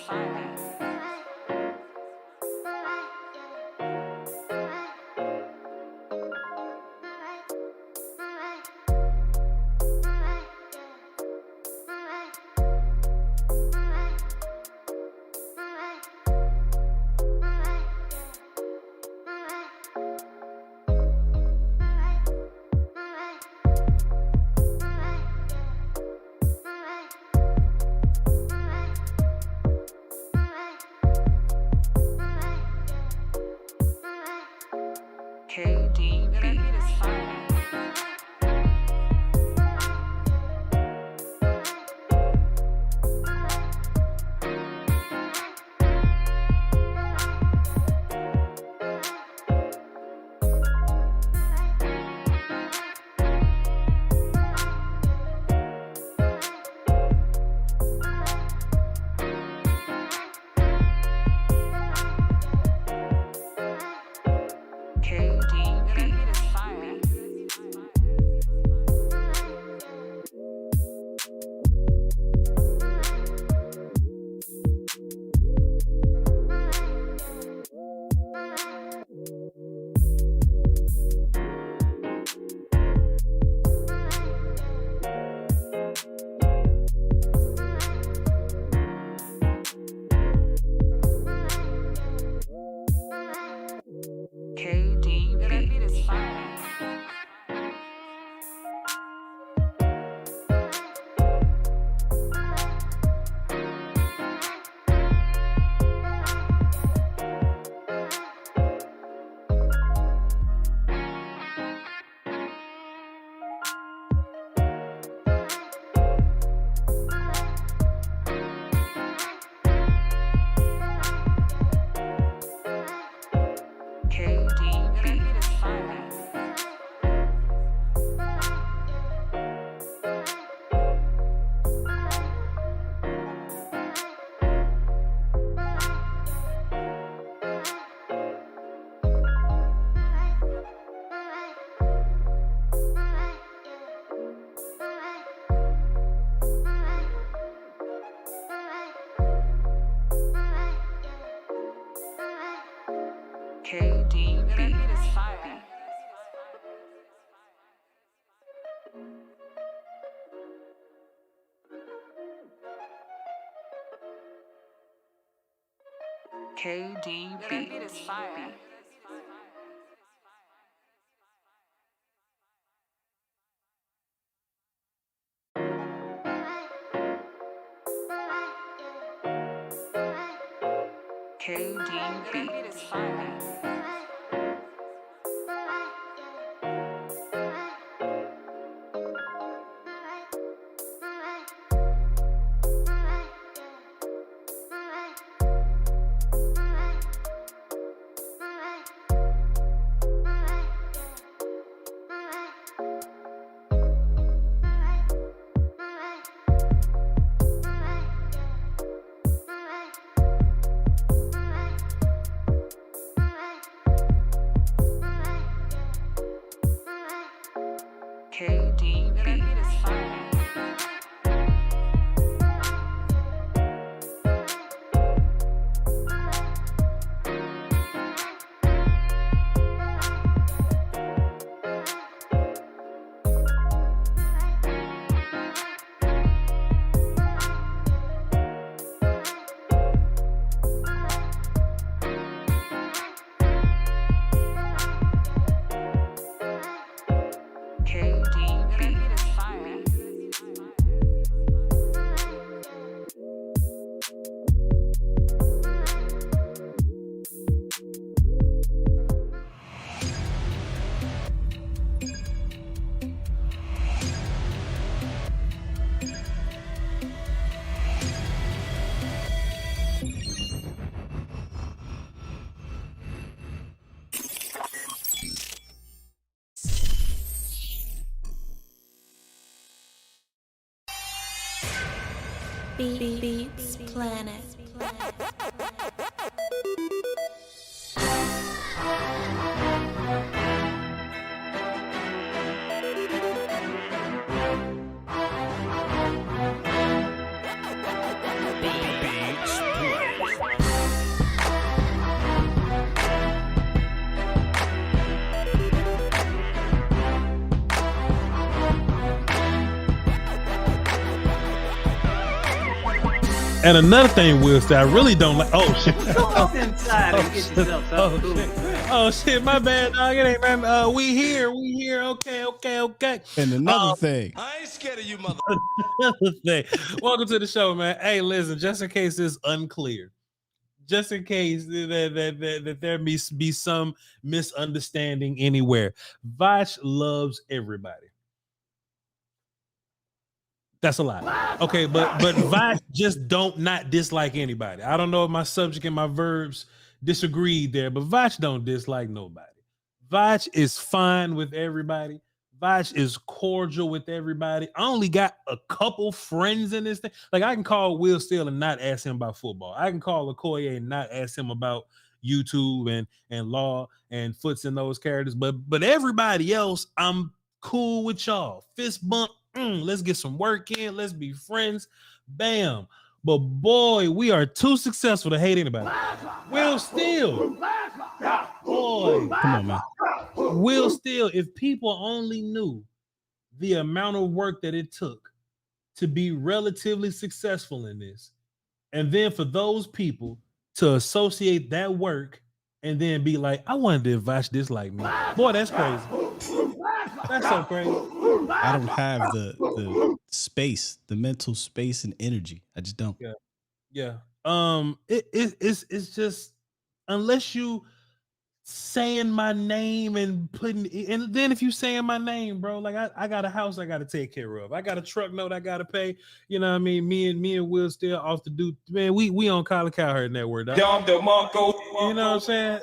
KDB. Beats Planet. Beats Planet. And another thing, Will, that I really don't like. Oh shit! Go inside and get yourself something cool. Oh shit! My bad, dog. It ain't man. We here. Okay. And another thing. I ain't scared of you, mother. Another thing. Welcome to the show, man. Hey, listen. Just in case it's unclear, just in case that there be some misunderstanding anywhere, Voch loves everybody. That's a lie. Okay, but Voch just don't not dislike anybody. I don't know if my subject and my verbs disagreed there, but Voch don't dislike nobody. Voch is fine with everybody. Voch is cordial with everybody. I only got a couple friends in this thing. Like I can call Will Steele and not ask him about football. I can call Okoye and not ask him about YouTube and law and Foots and those characters. But everybody else, I'm cool with y'all. Fist bump. Let's get some work in. Let's be friends. Bam. But boy, we are too successful to hate anybody. Will Steele. Boy. Come on, man. Will Steele, if people only knew the amount of work that it took to be relatively successful in this, and then for those people to associate that work and then be like, I wanted to Voch dislike me. Boy, that's crazy. That's so crazy. I don't have the space, the mental space and energy. I just don't. Yeah. It's just unless you saying my name and then if you saying my name, bro, like I got a house I got to take care of. I got a truck note I got to pay. You know what I mean? Me and Will Steele off the dude. Man, we on Colin Cowherd Network. You know what I'm saying?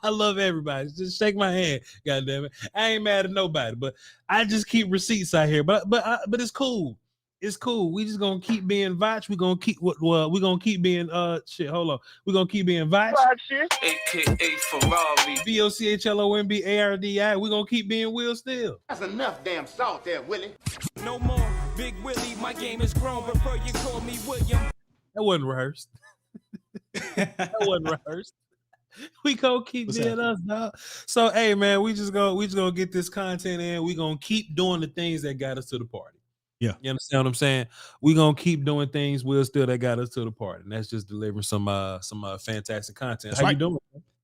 I love everybody. Just shake my hand. God damn it. I ain't mad at nobody, but I just keep receipts out here. But it's cool. It's cool. We just gonna keep being Voch. We're gonna keep we're gonna keep being hold on. We're gonna keep being Voch. AKA Ferrari. VOCHLOMBARDI. We're gonna keep being Will Steele. That's enough damn salt there, Willie. No more Big Willie. My game is grown. Prefer you call me William. That wasn't rehearsed. That wasn't rehearsed. We gonna keep being us, dog. So hey man, we just gonna get this content in. We gonna keep doing the things that got us to the party. Yeah. You understand what I'm saying? We gonna keep doing things, Will Steele, that got us to the party. And that's just delivering some fantastic content. That's How right. you doing?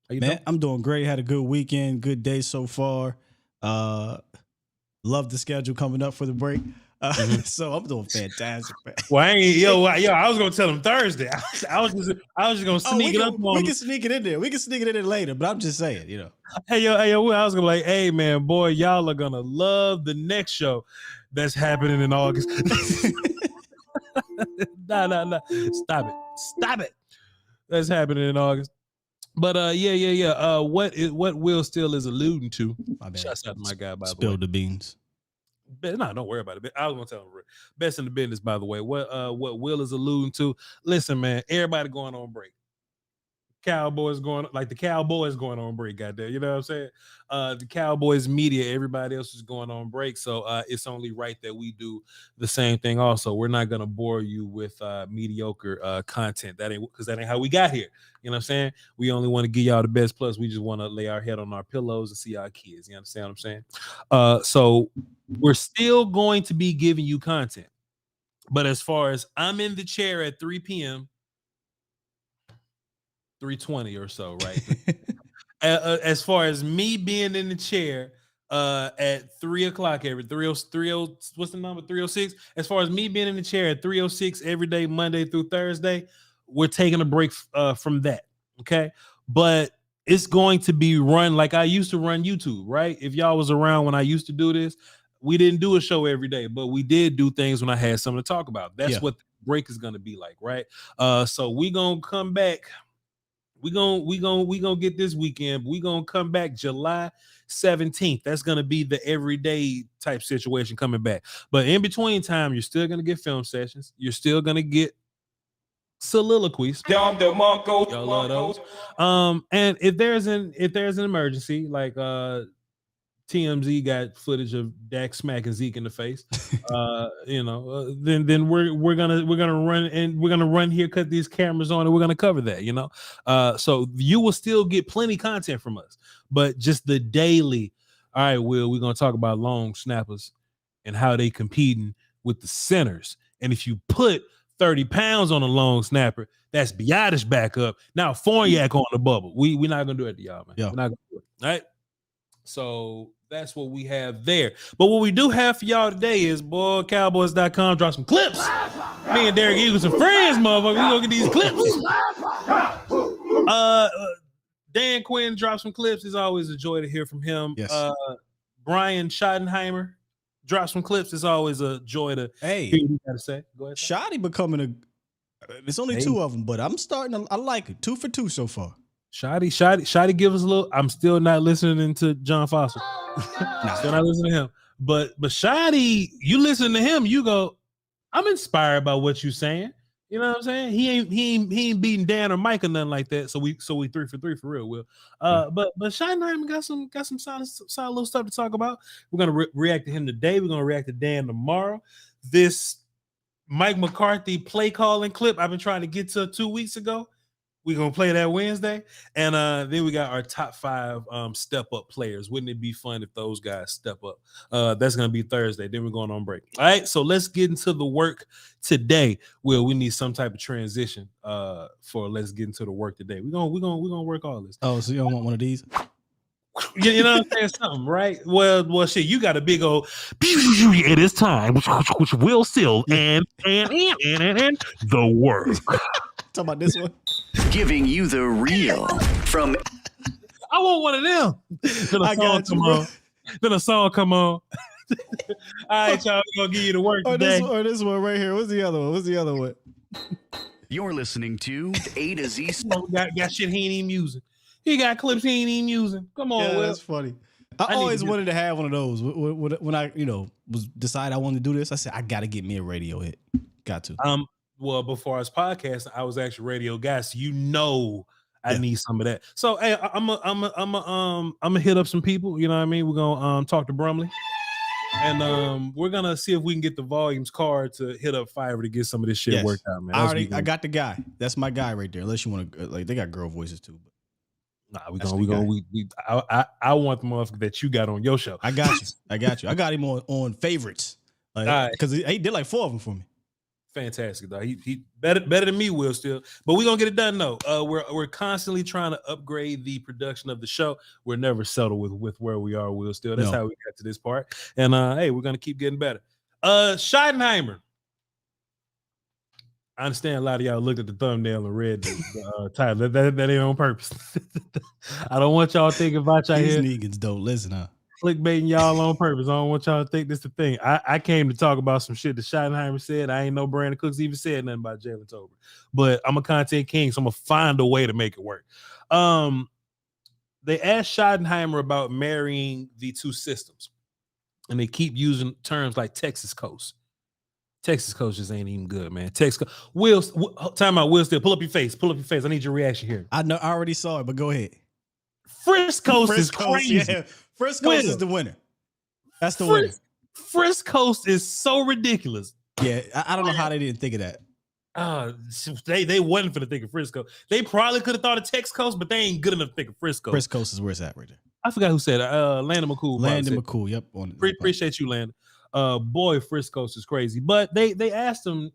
Man, I'm doing great. Had a good weekend, good day so far. Love the schedule coming up for the break. So I'm doing fantastic, man. Well, I was gonna tell him Thursday. I was just gonna sneak it up on him. We can sneak it in there. We can sneak it in there later, but I'm just saying, you know. Hey yo, I was gonna be like, hey man, boy, y'all are gonna love the next show that's happening in August. No. Stop it. That's happening in August. But what Will Steele is alluding to. My bad. Shouts out to my guy, by the way. Spill the beans. No, don't worry about it. I was gonna tell him best in the business, by the way. What Will is alluding to. Listen, man, everybody going on break. The Cowboys going on break, goddamn. You know what I'm saying? The Cowboys media, everybody else is going on break. So it's only right that we do the same thing also. We're not gonna bore you with mediocre content. That ain't how we got here. You know what I'm saying? We only want to give y'all the best, plus we just want to lay our head on our pillows and see our kids. You understand what I'm saying? So we're still going to be giving you content. But as far as I'm in the chair at 3 p.m., 3:20 or so, right? As far as me being in the chair at 3 o'clock every 30, what's the number? 3:06. As far as me being in the chair at 3:06 every day, Monday through Thursday, we're taking a break from that. Okay. But it's going to be run like I used to run YouTube, right? If y'all was around when I used to do this, we didn't do a show every day, but we did do things when I had something to talk about. That's what the break is going to be like, right? So we gonna come back. We gonna get this weekend. We gonna come back July 17th. That's gonna be the everyday type situation coming back. But in between time, you're still gonna get film sessions. You're still gonna get soliloquies. Y'all love those. And if there's an emergency, like TMZ got footage of Dak smacking Zeke in the face, then we're gonna run here, cut these cameras on, and we're gonna cover that, so you will still get plenty content from us, but just the daily. All right, Will, we're gonna talk about long snappers and how they competing with the centers, and if you put 30 pounds on a long snapper. That's Biotish back up. Now Fournier on the bubble. We're not gonna do it to y'all, man. Yeah. We're not gonna do it. All right. So that's what we have there. But what we do have for y'all today is, boy, Cowboys.com drop some clips. Me and Derek Eagles and friends, motherfucker. We gonna get these clips. Dan Quinn dropped some clips. It's always a joy to hear from him. Yes. Brian Schottenheimer dropped some clips. It's always a joy to hear what you gotta say. Go ahead. Shotty becoming it's only 2 of them, but I'm starting to, I like it. 2 for 2 so far. Shotty give us a little. I'm still not listening to John Foster. Still not listening to him. But Shotty, you listen to him, you go, I'm inspired by what you're saying. You know what I'm saying? He ain't beating Dan or Mike or nothing like that. So we 3 for 3 for real, Will. But Schottenheimer got some solid little stuff to talk about. We're gonna react to him today. We're gonna react to Dan tomorrow. This Mike McCarthy play calling clip I've been trying to get to 2 weeks ago. We're gonna play that Wednesday, and then we got our top 5 step up players. Wouldn't it be fun if those guys step up? That's gonna be Thursday. Then we're going on break. All right, so let's get into the work today. Will we need some type of transition for let's get into the work today? We're gonna work all this. Oh, so you don't want one of these? You know what I'm saying? Something, right? Well, shit, you got a big old it is time, which Will Steele and the work. Talking about this one. Giving you the real from. I want one of them. Then a song come on. All right, y'all, we're gonna give you the work today. This one right here. What's the other one? You're listening to A to Z. Got shit he ain't even using. He got clips he ain't even using. Come on, Will. That's funny. I always wanted to have one of those. When I, was decide I wanted to do this, I said I got to get me a radio hit. Got to. Well, before I was podcasting, I was actually radio guy, so I need some of that. So hey, I'm gonna hit up some people. You know what I mean? We're gonna talk to Brumley, and we're gonna see if we can get the volumes card to hit up Fiverr to get some of this shit worked out, man. I got the guy. That's my guy right there. Unless you want to, they got girl voices too. But I want the motherfucker that you got on your show. I got you. I got him on favorites, because he did like 4 of them for me. Fantastic, though. He better than me, Will, still. But we're gonna get it done though. We're constantly trying to upgrade the production of the show. We're never settled with where we are, Will, still. That's how we got to this part. And hey, we're gonna keep getting better. Schottenheimer. I understand a lot of y'all looked at the thumbnail and read the title. That ain't on purpose. I don't want y'all thinking about y'all here. These niggas don't listen, huh? Clickbaiting y'all on purpose. I don't want y'all to think this the thing. I came to talk about some shit that Schottenheimer said. I ain't know Brandin Cooks even said nothing about Jalen Tolbert. But I'm a content king, so I'm gonna find a way to make it work. They asked Schottenheimer about marrying the 2 systems, and they keep using terms like Texas Coast. Texas Coast just ain't even good, man. Texas Will, time out. Will, still pull up your face. Pull up your face. I need your reaction here. I know. I already saw it, but go ahead. Frisco's is crazy. Yeah. Frisco's is the winner. That's the winner. Frisco's is so ridiculous. Yeah, I don't know how they didn't think of that. They wasn't for the think of Frisco. They probably could have thought of Texas Coast, but they ain't good enough to think of Frisco. Frisco's is where it's at right there. I forgot who said it. Landon McCool. Landon McCool. Yep. Appreciate you, Landon. Boy, Frisco's is crazy. But they asked him,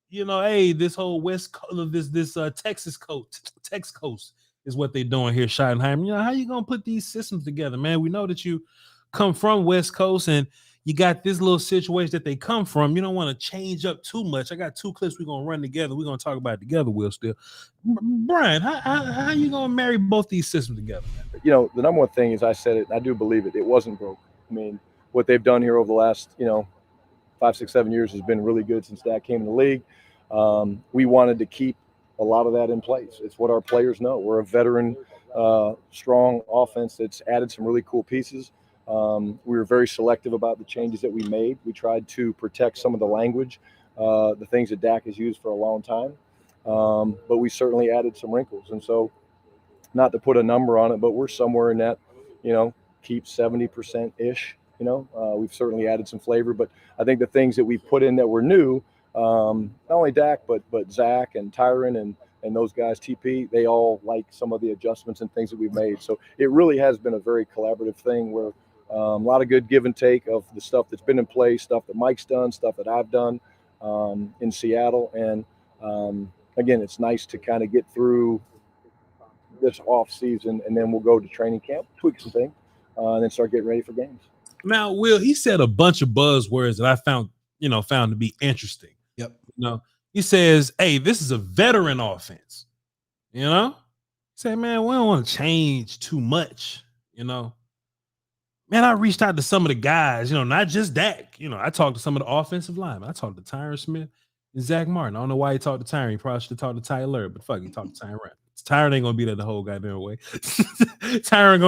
hey, this whole West Coast, this Texas Coast is what they're doing here, Schottenheimer. How you gonna put these systems together, man? We know that you come from West Coast and you got this little situation that they come from. You don't want to change up too much. I got 2 clips we're gonna run together. We're gonna talk about it together, Will, still. Brian, how you gonna marry both these systems together, man? The number one thing is, I said it, and I do believe it. It wasn't broke. I mean, what they've done here over the last, 5, 6, 7 years has been really good since Dak came in the league. We wanted to keep a lot of that in place. It's what our players know. We're a veteran, strong offense that's added some really cool pieces. We were very selective about the changes that we made. We tried to protect some of the language, the things that Dak has used for a long time. But we certainly added some wrinkles. And so, not to put a number on it, but we're somewhere in that, keep 70%-ish. We've certainly added some flavor. But I think the things that we put in that were new, not only Dak, but Zach and Tyron and those guys, TP, they all like some of the adjustments and things that we've made. So it really has been a very collaborative thing where a lot of good give and take of the stuff that's been in place, stuff that Mike's done, stuff that I've done. in Seattle. And again, it's nice to kind of get through this off season, and then we'll go to training camp, tweak some things, and then start getting ready for games. Now, Will, he said a bunch of buzzwords that I found to be interesting. Yep. He says, hey, this is a veteran offense. Say, man, we don't want to change too much. Man, I reached out to some of the guys, not just Dak. I talked to some of the offensive linemen. I talked to Tyron Smith and Zach Martin. I don't know why he talked to Tyron. He probably should have talked to Tyler, but fuck, he talked to Tyron. Tyron ain't gonna be there the whole goddamn way. Tyron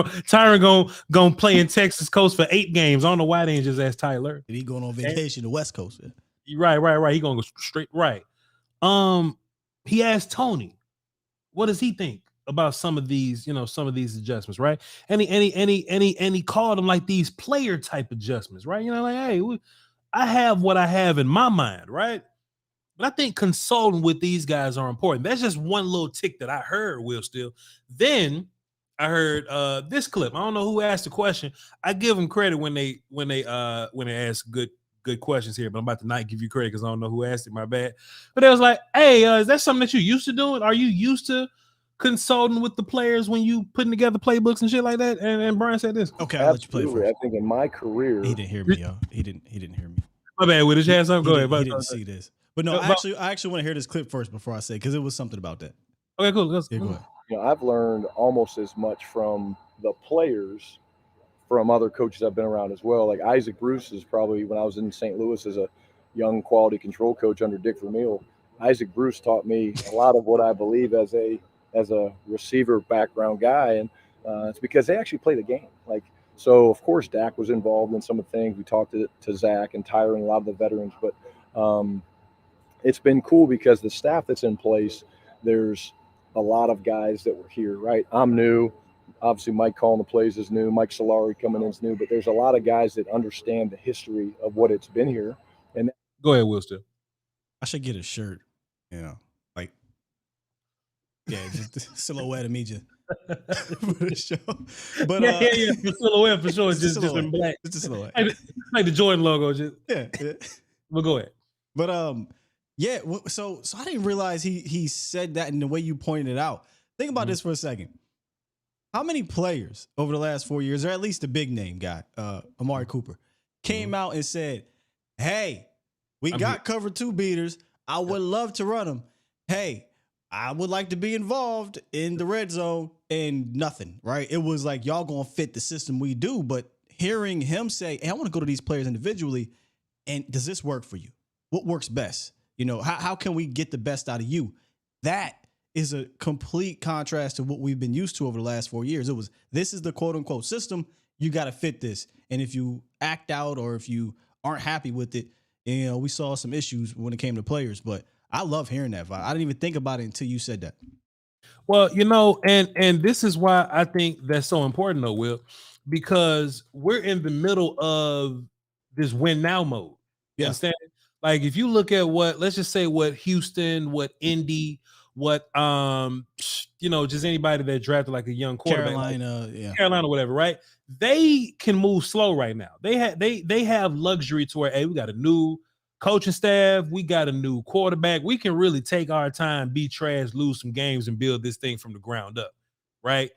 gonna play in Texas Coast for 8 games. I don't know why they ain't just ask Tyler. He going on vacation to West Coast. Yeah. Right. He gonna go straight right. He asked Tony, what does he think about some of these adjustments, right? And he called them like these player type adjustments, right? Hey, I have what I have in my mind, right? But I think consulting with these guys are important. That's just one little tick that I heard, Will Steele. Then I heard this clip. I don't know who asked the question. I give them credit when they ask good questions here, but I'm about to not give you credit because I don't know who asked it. My bad. But it was like, hey, is that something that you used to doing? Are you used to consulting with the players when you putting together playbooks and shit like that? And Brian said this. Okay, I'll let you play first. I think in my career, he didn't hear me, y'all. He didn't hear me. My bad. With his hands up, go ahead. He didn't see this. But no, I actually want to hear this clip first before I say, because it was something about that. Okay, cool. Yeah, go ahead. I've learned almost as much from the players, from other coaches I've been around as well. Like Isaac Bruce is probably, when I was in St. Louis as a young quality control coach under Dick Vermeil, Isaac Bruce taught me a lot of what I believe as a receiver background guy. And it's because they actually play the game. So of course Dak was involved in some of the things. We talked to Zach and Tyron and a lot of the veterans, but it's been cool because the staff that's in place, there's a lot of guys that were here, right? I'm new. Obviously, Mike calling the plays is new. Mike Solari coming in is new. But there's a lot of guys that understand the history of what it's been here. And go ahead, Will Steele. I should get a shirt, just the silhouette of me just for the show. But yeah, the silhouette for sure. Just in black. It's a silhouette. Like the Jordan logo. Just yeah. Well, go ahead. But yeah. So I didn't realize he said that in the way you pointed it out. Think about this for a second. How many players over the last 4 years, or at least the big name guy, Amari Cooper, came out and said, "Hey, we got cover 2 beaters. I would love to run them. Hey, I would like to be involved in the red zone," and nothing, right? It was like, y'all gonna fit the system we do. But hearing him say, "Hey, I want to go to these players individually, and does this work for you? What works best? How can we get the best out of you?" That is a complete contrast to what we've been used to over the last 4 years. This is the quote unquote system. You got to fit this. And if you act out or if you aren't happy with it, we saw some issues when it came to players, but I love hearing that. I didn't even think about it until you said that. Well, and this is why I think that's so important though, Will, because we're in the middle of this win now mode. You understand? Like if you look at let's just say what Houston, what Indy, what just anybody that drafted like a young quarterback, Carolina, whatever, right? They can move slow right now. They have luxury to where, hey, we got a new coaching staff, we got a new quarterback. We can really take our time, be trash, lose some games, and build this thing from the ground up, right?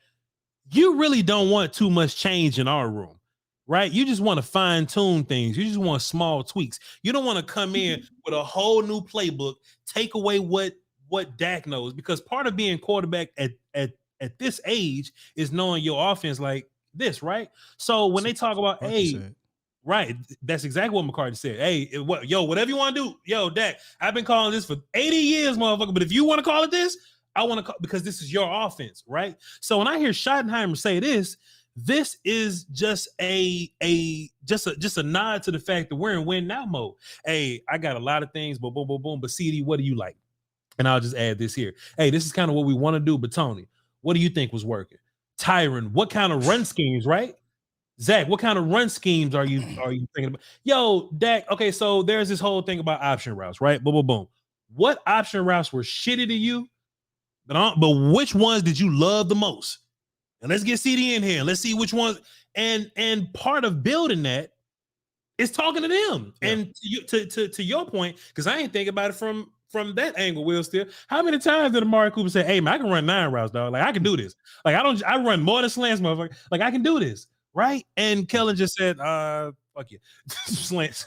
You really don't want too much change in our room, right? You just want to fine tune things. You just want small tweaks. You don't want to come in with a whole new playbook, take away what Dak knows, because part of being quarterback at this age is knowing your offense like this, right? So when they talk about, right, that's exactly what McCarthy said. Hey, whatever you want to do, Dak, I've been calling this for 80 years, motherfucker, but if you want to call it this, I want to call, because this is your offense, right? So when I hear Schottenheimer say this is just a nod to the fact that we're in win now mode. Hey, I got a lot of things, but boom, boom, boom. But CD, what do you like? And I'll just add this here. Hey, this is kind of what we want to do. But Tony, what do you think was working? Tyron, what kind of run schemes, right? Zach, what kind of run schemes are you thinking about? Yo, Dak, okay, so there's this whole thing about option routes, right? Boom, boom, boom. What option routes were shitty to you? But which ones did you love the most? And let's get CD in here. Let's see which ones. And part of building that It's talking to them. Yeah. And to your point, because I ain't thinking about it from that angle, Will Steele. How many times did Amari Cooper say, hey man, I can run 9 routes, dog? Like I can do this. Like I run more than slants, motherfucker. Like I can do this, right? And Kellen just said, fuck you. Slants.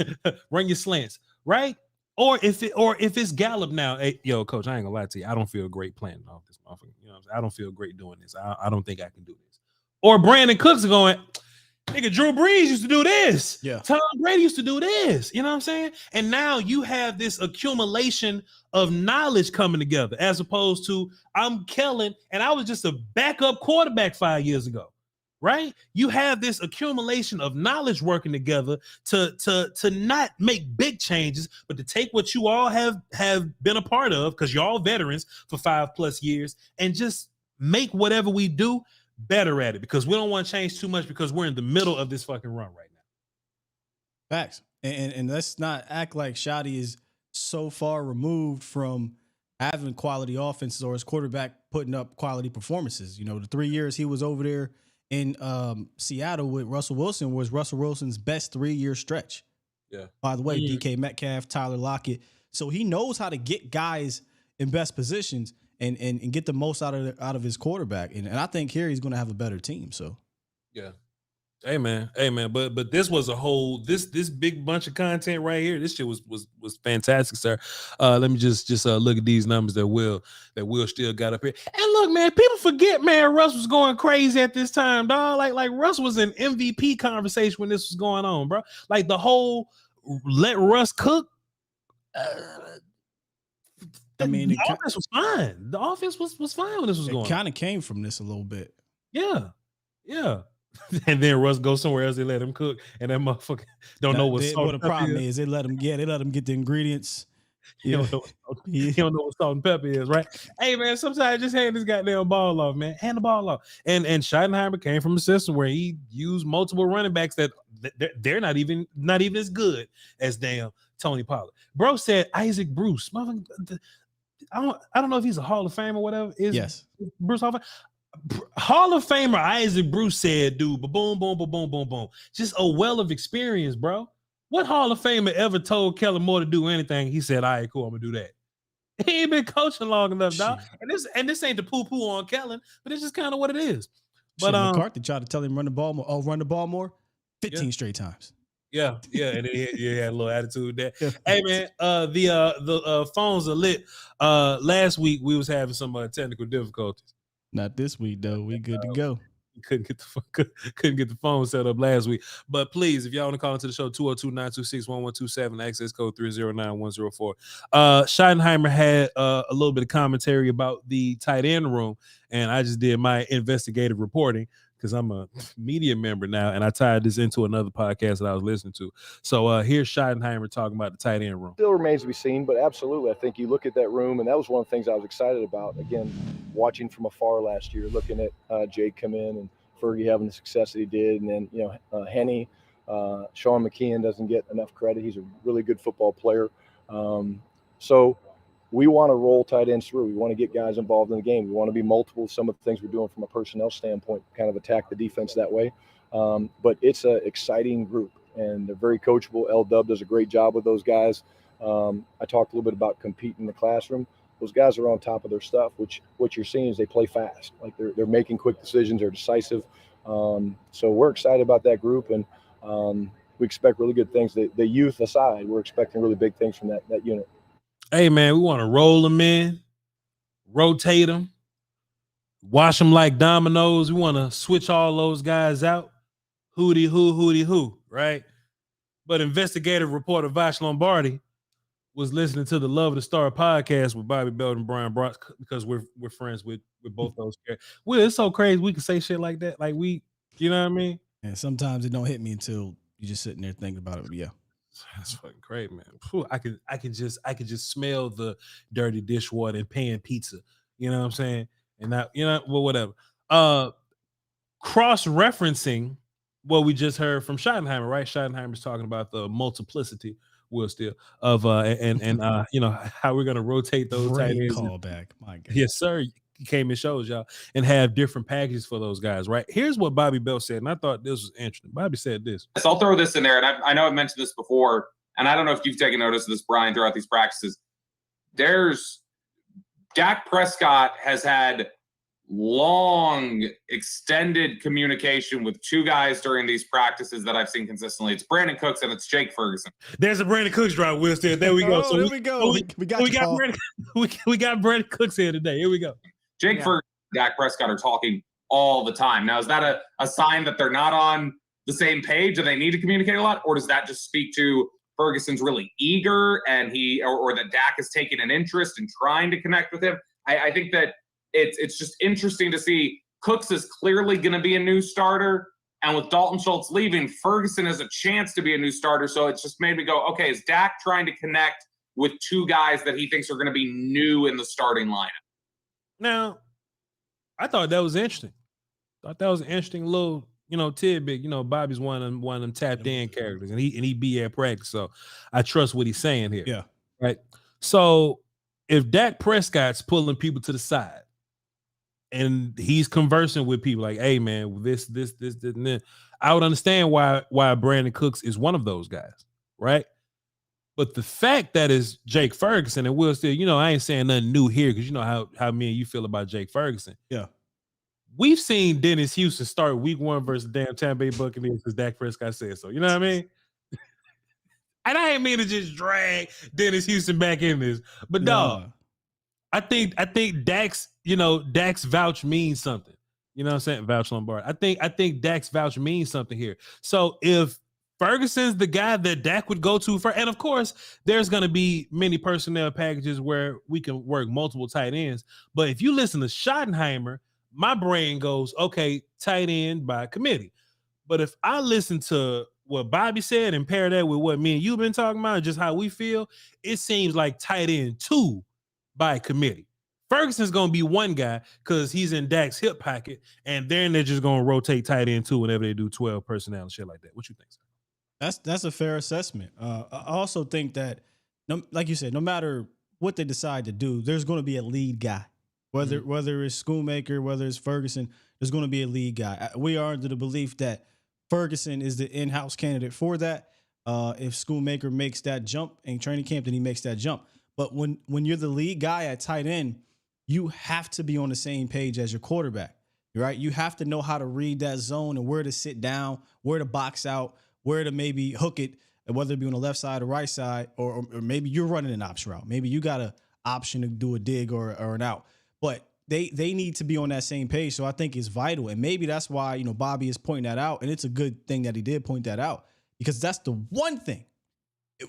Run your slants, right? Or if it's Gallup now, hey, yo, coach, I ain't gonna lie to you. I don't feel great playing off this motherfucker. You know what I'm saying? I don't feel great doing this. I don't think I can do this. Or Brandin Cooks are going, nigga, Drew Brees used to do this. Yeah. Tom Brady used to do this. You know what I'm saying? And now you have this accumulation of knowledge coming together, as opposed to I'm Kellen and I was just a backup quarterback 5 years ago. Right? You have this accumulation of knowledge working together to not make big changes, but to take what you all have been a part of, because you're all veterans for 5+ years, and just make whatever we do better at it, because we don't want to change too much, because we're in the middle of this fucking run right now. Facts. And let's not act like Shotty is so far removed from having quality offenses or his quarterback putting up quality performances. You know, the 3 years he was over there in Seattle with Russell Wilson was Russell Wilson's best 3-year stretch. Yeah. By the way, DK Metcalf, Tyler Lockett. So he knows how to get guys in best positions and get the most out of his quarterback. And I think here he's going to have a better team. So yeah. Hey man. But this was a whole this big bunch of content right here. This shit was fantastic, sir. Let me just look at these numbers that Will still got up here. And look, man, people forget, man, Russ was going crazy at this time, dog. Like Russ was in MVP conversation when this was going on, bro. Like the whole let Russ cook. I mean, the offense was fine. The offense was fine when this was going on. It kind of came from this a little bit. Yeah. And then Russ goes somewhere else. They let him cook, and that motherfucker don't know what the problem is. They let him get the ingredients. He don't know what salt and pepper is, right? Hey man, sometimes just hand this goddamn ball off, man. Hand the ball off. And Schottenheimer came from a system where he used multiple running backs that they're not even as good as damn Tony Pollard. Bro said Isaac Bruce. I don't know if he's a Hall of Fame or whatever. Yes, Bruce Hall of Fame. Hall of Famer Isaac Bruce said, dude, boom, boom, boom, boom, boom, boom. Just a well of experience, bro. What Hall of Famer ever told Kellen Moore to do anything? He said, all right, cool, I'm gonna do that. He ain't been coaching long enough, dog. And this ain't the poo-poo on Kellen, but it's just kind of what it is. But McCarthy tried to tell him run the ball more. Oh, run the ball more 15 straight times. Yeah, and he had a little attitude there. Hey man, the phones are lit. Last week we was having some technical difficulties. Not this week though. We good to go. Couldn't get the phone set up last week. But please, if y'all want to call into the show, 202-926-1127, access code 309104. Schottenheimer had a little bit of commentary about the tight end room, and I just did my investigative reporting because I'm a media member now, and I tied this into another podcast that I was listening to. So here's Schottenheimer talking about the tight end room. Still remains to be seen, but absolutely, I think you look at that room, and that was one of the things I was excited about. Again, watching from afar last year, looking at Jake come in and Fergie having the success that he did, and then Henny, Sean McKeon doesn't get enough credit. He's a really good football player. So we want to roll tight ends through. We want to get guys involved in the game. We want to be multiple. Some of the things we're doing from a personnel standpoint, kind of attack the defense that way. But it's an exciting group, and they're very coachable. L-Dub does a great job with those guys. I talked a little bit about competing in the classroom. Those guys are on top of their stuff, which what you're seeing is they play fast. Like they're making quick decisions. They're decisive. So we're excited about that group, and we expect really good things. The youth aside, we're expecting really big things from that unit. Hey, man, we want to roll them in, rotate them, wash them like dominoes. We want to switch all those guys out. Hootie hoo, right? But investigative reporter Voch Lombardi was listening to the Love of the Star podcast with Bobby Belt and Brian Bronx, because we're friends with both those guys. Well, it's so crazy we can say shit like that. Like you know what I mean? And sometimes it don't hit me until you're just sitting there thinking about it. But yeah. That's fucking great, man. Whew, I can just smell the dirty dishwater and pan pizza. You know what I'm saying? And that, well, whatever. Cross-referencing what we just heard from Schottenheimer, right? Schottenheimer's talking about the multiplicity, Will Steele, of and how we're gonna rotate those tight ends. Callback, my God. Yes, sir. came and showed y'all, and have different packages for those guys, right? Here's what Bobby Bell said, and I thought this was interesting. Bobby said this. So I'll throw this in there, and I know I've mentioned this before, and I don't know if you've taken notice of this, Brian, throughout these practices. Dak Prescott has had long, extended communication with two guys during these practices that I've seen consistently. It's Brandin Cooks and it's Jake Ferguson. There's a Brandin Cooks drop. Will still there we go. So there we go. We got Brandin Cooks here today. Here we go. Jake Ferguson and Dak Prescott are talking all the time. Now, is that a sign that they're not on the same page and they need to communicate a lot, or does that just speak to Ferguson's really eager and or that Dak is taking an interest in trying to connect with him? I think that it's just interesting to see. Cooks is clearly going to be a new starter, and with Dalton Schultz leaving, Ferguson has a chance to be a new starter. So it's just made me go, okay, is Dak trying to connect with two guys that he thinks are going to be new in the starting lineup? Now, I thought that was interesting. Thought that was an interesting little, tidbit. Bobby's one of them tapped in characters, and he be at practice. So I trust what he's saying here. Yeah. Right. So if Dak Prescott's pulling people to the side, and he's conversing with people like, hey, man, this, and then, I would understand why Brandin Cooks is one of those guys, right? But the fact that is Jake Ferguson, and Will still, I ain't saying nothing new here because you know how me and you feel about Jake Ferguson. Yeah. We've seen Dennis Houston start week 1 versus the damn Tampa Bay Buccaneers because Dak Prescott said so. You know what I mean? And I ain't mean to just drag Dennis Houston back in this, but dog, I think Dak's vouch means something. You know what I'm saying? Voch Lombardi. I think Dak's vouch means something here. So if Ferguson's the guy that Dak would go to and of course, there's going to be many personnel packages where we can work multiple tight ends. But if you listen to Schottenheimer, my brain goes, okay, tight end by committee. But if I listen to what Bobby said and pair that with what me and you've been talking about, just how we feel, it seems like tight end 2 by committee. Ferguson's going to be one guy because he's in Dak's hip pocket, and then they're just going to rotate tight end 2 whenever they do 12 personnel and shit like that. What you think, sir? That's a fair assessment. I also think that, like you said, no matter what they decide to do, there's going to be a lead guy. Whether it's Schoonmaker, whether it's Ferguson, there's going to be a lead guy. We are under the belief that Ferguson is the in-house candidate for that. If Schoonmaker makes that jump in training camp, then he makes that jump. But when you're the lead guy at tight end, you have to be on the same page as your quarterback, right? You have to know how to read that zone and where to sit down, where to box out, where to maybe hook it, whether it be on the left side or right side, or maybe you're running an option route. Maybe you got an option to do a dig or an out. But they need to be on that same page. So I think it's vital. And maybe that's why, Bobby is pointing that out. And it's a good thing that he did point that out, because that's the one thing.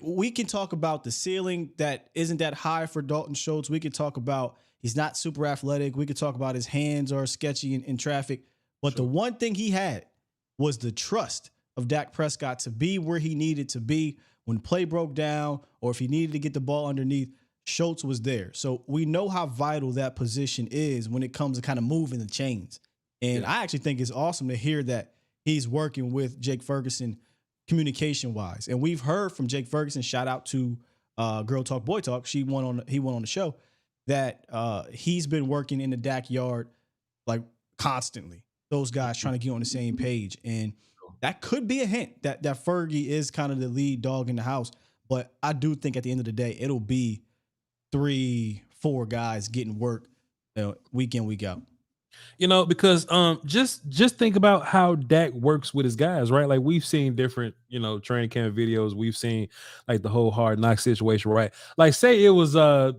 We can talk about the ceiling that isn't that high for Dalton Schultz. We could talk about he's not super athletic. We could talk about his hands are sketchy in traffic. But the one thing he had was the trust of Dak Prescott to be where he needed to be when play broke down, or if he needed to get the ball underneath, Schultz was there. So we know how vital that position is when it comes to kind of moving the chains. And I actually think it's awesome to hear that he's working with Jake Ferguson communication-wise. And we've heard from Jake Ferguson, shout out to Girl Talk, Boy Talk, he went on the show, that he's been working in the Dak yard like constantly. Those guys trying to get on the same page. And that could be a hint that Fergie is kind of the lead dog in the house. But I do think at the end of the day, it'll be 3-4 guys getting work week in, week out. Because just think about how Dak works with his guys, right? Like we've seen different, training camp videos. We've seen like the whole Hard Knock situation, right? Like say it was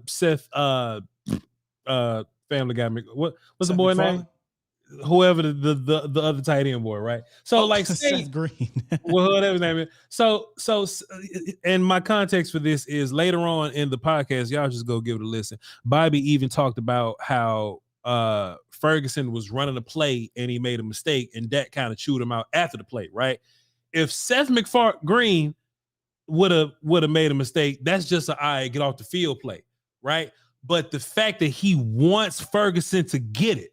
Seth Family Guy. What's the boy name? Whoever the other tight end boy, right? So like say, Seth Green. well, whatever his name is. So and my context for this is later on in the podcast, y'all just go give it a listen. Bobby even talked about how Ferguson was running a play and he made a mistake, and Dak kind of chewed him out after the play, right? If Seth Green would have made a mistake, that's just a get off the field play, right? But the fact that he wants Ferguson to get it,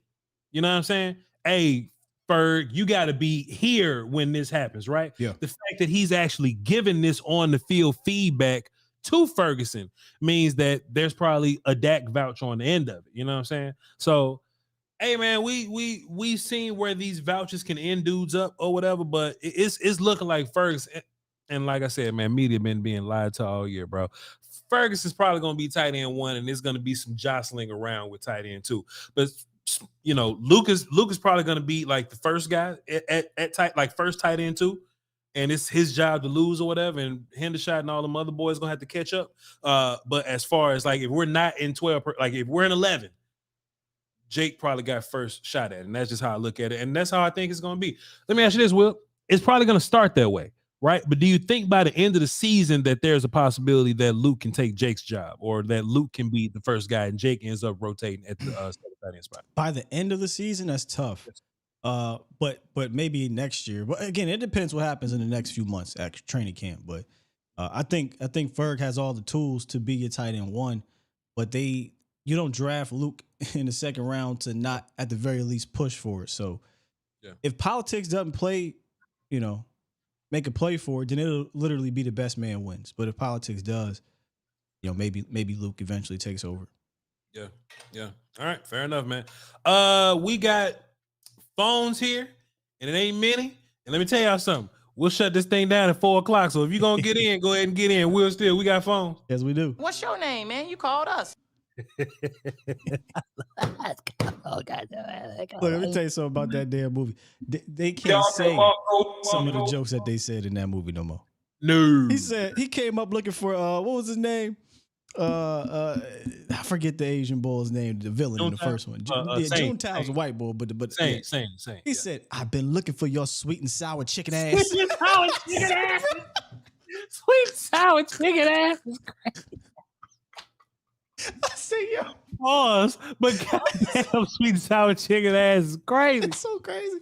you know what I'm saying? Hey, Ferg, you got to be here when this happens, right? Yeah. The fact that he's actually giving this on the field feedback to Ferguson means that there's probably a Dak vouch on the end of it. You know what I'm saying? So Hey man, we seen where these vouchers can end dudes up or whatever, but it's looking like Ferguson. And like I said, man, media been being lied to all year, bro. Ferguson's probably gonna be tight end 1, and there's gonna be some jostling around with tight end 2. But you know, Lucas probably gonna be like the first guy at tight, like first tight end 2. And it's his job to lose or whatever, and Hendershot and all them other boys gonna have to catch up. But as far as like if we're not in 12, like if we're in 11, Jake probably got first shot at it, and that's just how I look at it, and that's how I think it's gonna be. Let me ask you this, Will. It's probably gonna start that way, right? But do you think by the end of the season that there's a possibility that Luke can take Jake's job, or that Luke can be the first guy and Jake ends up rotating at the second tight end spot? By the end of the season, that's tough. But maybe next year. But again, it depends what happens in the next few months at training camp. But I think Ferg has all the tools to be a tight end 1, but you don't draft Luke in the second round to not at the very least push for it. So if politics doesn't play, make a play for it, then it'll literally be the best man wins. But if politics does, maybe Luke eventually takes over. Yeah. All right, fair enough, man. We got phones here, and it ain't many. And let me tell y'all something. We'll shut this thing down at 4:00. So if you're gonna get in, go ahead and get in. We got phones. Yes, we do. What's your name, man? You called us. Look, let me tell you something about that damn movie. They can't say some of the jokes that they said in that movie no more. No. He said he came up looking for what was his name? I forget the Asian boy's name, the villain in the first one. June Tao's a white boy, but same. He said, "I've been looking for your sweet and sour chicken ass." Sweet and sour chicken ass. Sweet and sour chicken ass is crazy. I see you. Pause, but goddamn, sweet and sour chicken ass is crazy. It's so crazy.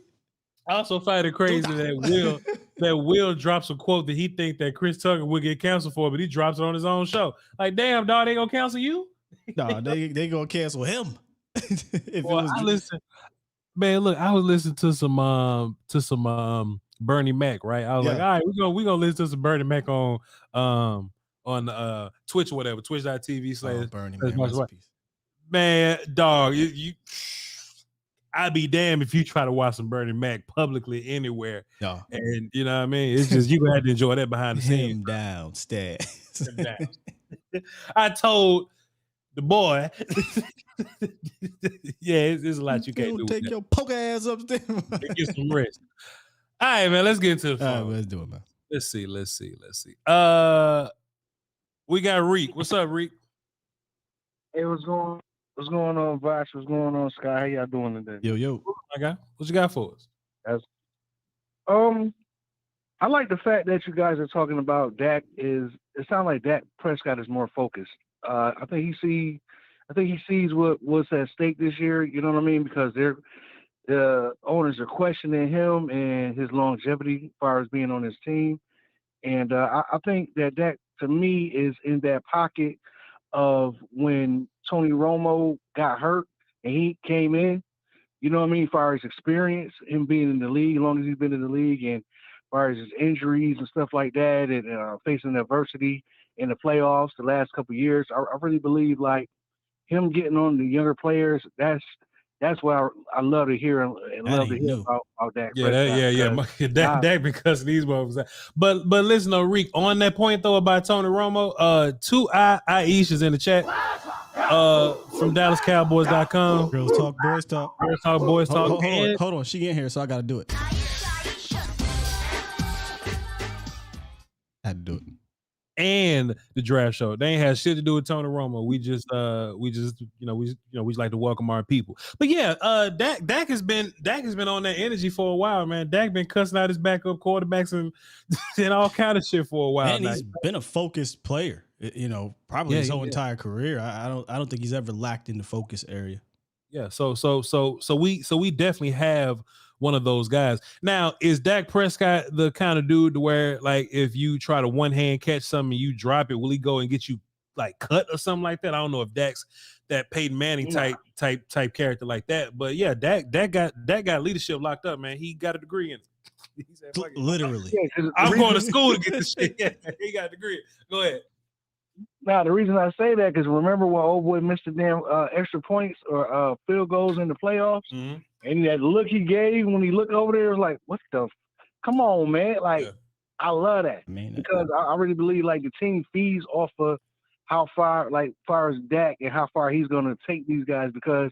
I also find it crazy that Will drops a quote that he think that Chris Tucker would get canceled for, but he drops it on his own show. Like, damn, dog, they gonna cancel you? No, they gonna cancel him. I was listening to some Bernie Mac, right? I was like, all right, we're gonna listen to some Bernie Mac on Twitch or whatever, twitch.tv/ Bernie Mac. Man, dog, I'd be damned if you try to watch some Bernie Mac publicly anywhere. No. And you know what I mean? It's just, you're going to have to enjoy that behind the scenes. Him down, stab. I told the boy, it's a lot you can't do. Take your poke ass upstairs. Get some rest. All right, man, let's get into the phone. All right, let's do it, man. Let's see. We got Reek. What's up, Reek? Hey, what's going on, Voch? What's going on, Sky? How y'all doing today? Yo. Okay. What you got for us? I like the fact that you guys are talking about Dak it sounds like Dak Prescott is more focused. I think he sees what's at stake this year, you know what I mean? Because the owners are questioning him and his longevity as far as being on his team. And I think that Dak, to me, is in that pocket of when Tony Romo got hurt and he came in, you know what I mean, as far as experience, him being in the league, as long as he's been in the league, and as far as his injuries and stuff like that, and facing adversity in the playoffs the last couple of years, I really believe like him getting on the younger players, that's what I love to hear and love to hear about Dak. Dak because these motherfuckers. But listen, though, Reek, on that point though about Tony Romo, two Aisha's in the chat. From DallasCowboys.com. Girls talk, boys talk. Girls talk, boys talk. Hold on. She getting here, so I got to do it. Had to do it. And the draft show. They ain't had shit to do with Tony Romo. We just like to welcome our people. But yeah, Dak has been on that energy for a while, man. Dak been cussing out his backup quarterbacks and all kind of shit for a while. And he's been a focused player, probably his whole entire career. I don't think he's ever lacked in the focus area. Yeah, so we definitely have one of those guys. Now, is Dak Prescott the kind of dude to where, like, if you try to one hand catch something and you drop it, will he go and get you like cut or something like that? I don't know if Dak's that Peyton Manning type character like that, but yeah, Dak got leadership locked up, man. He got a degree in it. He said, literally. I'm going to school to get this shit. He got a degree. Go ahead. Now, the reason I say that, because remember when old boy missed the damn extra points or field goals in the playoffs? Mm-hmm. And that look he gave when he looked over there was like, what the? Come on, man. Like, Yeah. I love that. Because I really believe, like, the team feeds off of how far as Dak and how far he's going to take these guys. Because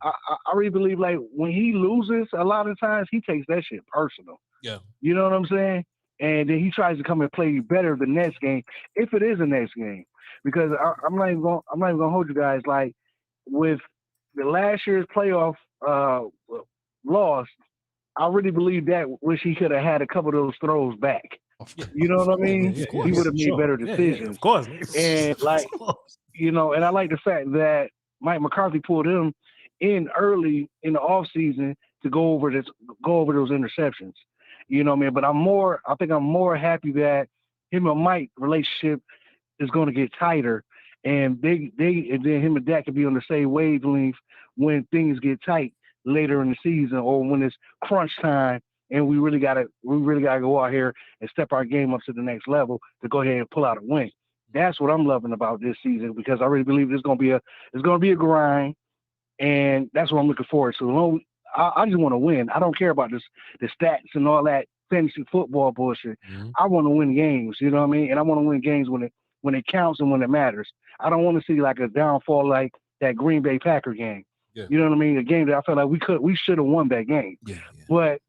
I really believe, like, when he loses, a lot of times he takes that shit personal. Yeah. You know what I'm saying? And then he tries to come and play better the next game, if it is a next game. Because I'm not even gonna hold you guys, like, with the last year's playoff loss, I really believe that wish he could have had a couple of those throws back. You know what I mean? Yeah, he would have made better decisions. Yeah, of course. And like, you know, and I like the fact that Mike McCarthy pulled him in early in the offseason to go over those interceptions. You know what I mean? But I think I'm more happy that him and Mike relationship is going to get tighter, and and then him and Dak can be on the same wavelength when things get tight later in the season, or when it's crunch time and we really gotta go out here and step our game up to the next level to go ahead and pull out a win. That's what I'm loving about this season, because I really believe it's gonna be a grind, and that's what I'm looking forward to. I just want to win. I don't care about the stats and all that fantasy football bullshit. Mm-hmm. I want to win games, you know what I mean? And I want to win games when it counts and when it matters. I don't want to see like a downfall like that Green Bay Packer game. Yeah. You know what I mean? A game that I felt like we should have won that game. Yeah. But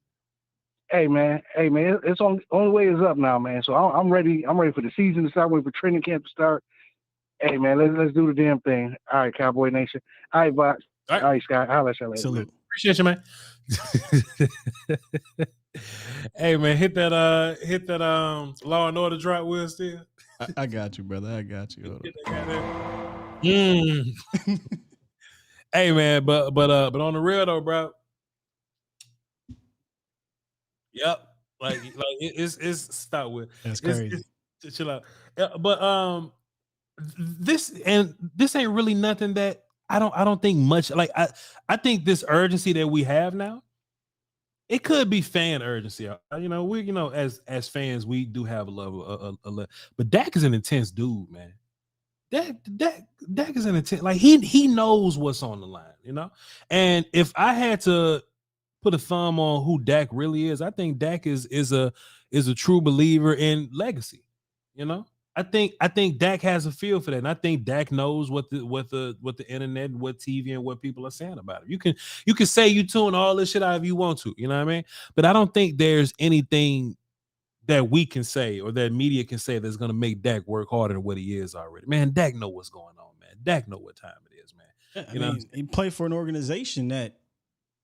hey man, it's only way is up now, man. So I'm ready. I'm ready for the season to start. I'm ready for training camp to start. Hey man, let's do the damn thing. All right, Cowboy Nation. All right, Voch. All right, Scott. I'll let y'all later. Appreciate you, man. Hey man, hit that Law and Order drop, Will Steele. I got you, brother. I got you. Hold on. Hey man, but on the real though, bro. Yep. Like it's stop with. That's crazy. It's chill out. But this ain't really nothing that I don't think much. Like I think this urgency that we have now, it could be fan urgency. You know, we as fans we do have a love, but Dak is an intense dude, man. Dak is an intense. Like he knows what's on the line, you know. And if I had to put a thumb on who Dak really is, I think Dak is a true believer in legacy. You know, I think Dak has a feel for that, and I think Dak knows what the internet, what TV, and what people are saying about him. You can say you tune all this shit out if you want to, you know what I mean? But I don't think there's anything that we can say or that media can say that's gonna make Dak work harder than what he is already. Man, Dak know what's going on, man. Dak know what time it is, man. I mean, he played for an organization that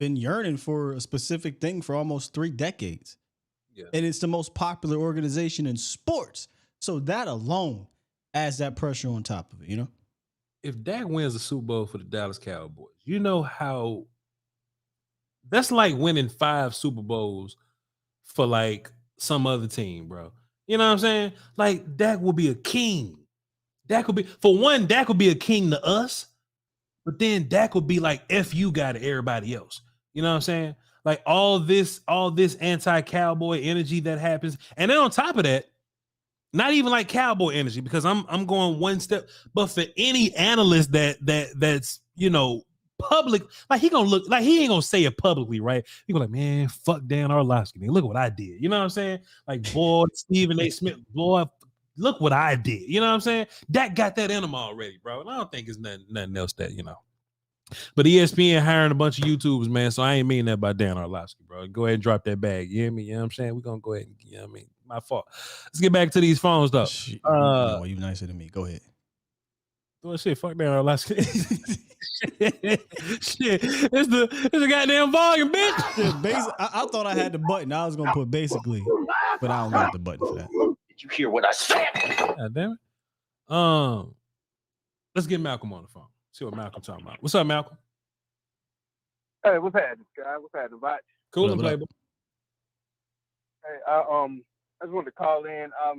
been yearning for a specific thing for almost 3 decades. Yeah. And it's the most popular organization in sports. So that alone adds that pressure on top of it, you know? If Dak wins the Super Bowl for the Dallas Cowboys, you know how that's like winning 5 Super Bowls for like some other team, bro. You know what I'm saying? Like Dak will be a king. Dak will be a king to us, but then Dak will be like F you guy to everybody else. You know what I'm saying? Like all this anti-Cowboy energy that happens. And then on top of that, not even like Cowboy energy, because I'm going one step, but for any analyst that's public, like he gonna look like he ain't gonna say it publicly, right? He gonna like, man, fuck Dan Orlovsky, man. Look what I did. You know what I'm saying? Like, boy, Stephen A. Smith, boy, look what I did. You know what I'm saying? Dak got that in him already, bro. And I don't think it's nothing else that, you know. But ESPN hiring a bunch of YouTubers, man. So I ain't mean that by Dan Orlovsky, bro. Go ahead and drop that bag. You hear me? You know what I'm saying? We're gonna go ahead and, you know what I mean? My fault. Let's get back to these phones though. You nicer than me. Go ahead. Well, shit, fuck Dan Orlovsky. Shit, it's the goddamn volume, bitch. Yeah, I thought I had the button. I was gonna put basically, but I don't got the button for that. Did you hear what I said? God damn it. Let's get Malcolm on the phone. See what Malcolm talking about. What's up, Malcolm? Hey, what's happening, guy? What's happening, Voch? Cool and playable. Hey, I just wanted to call in. I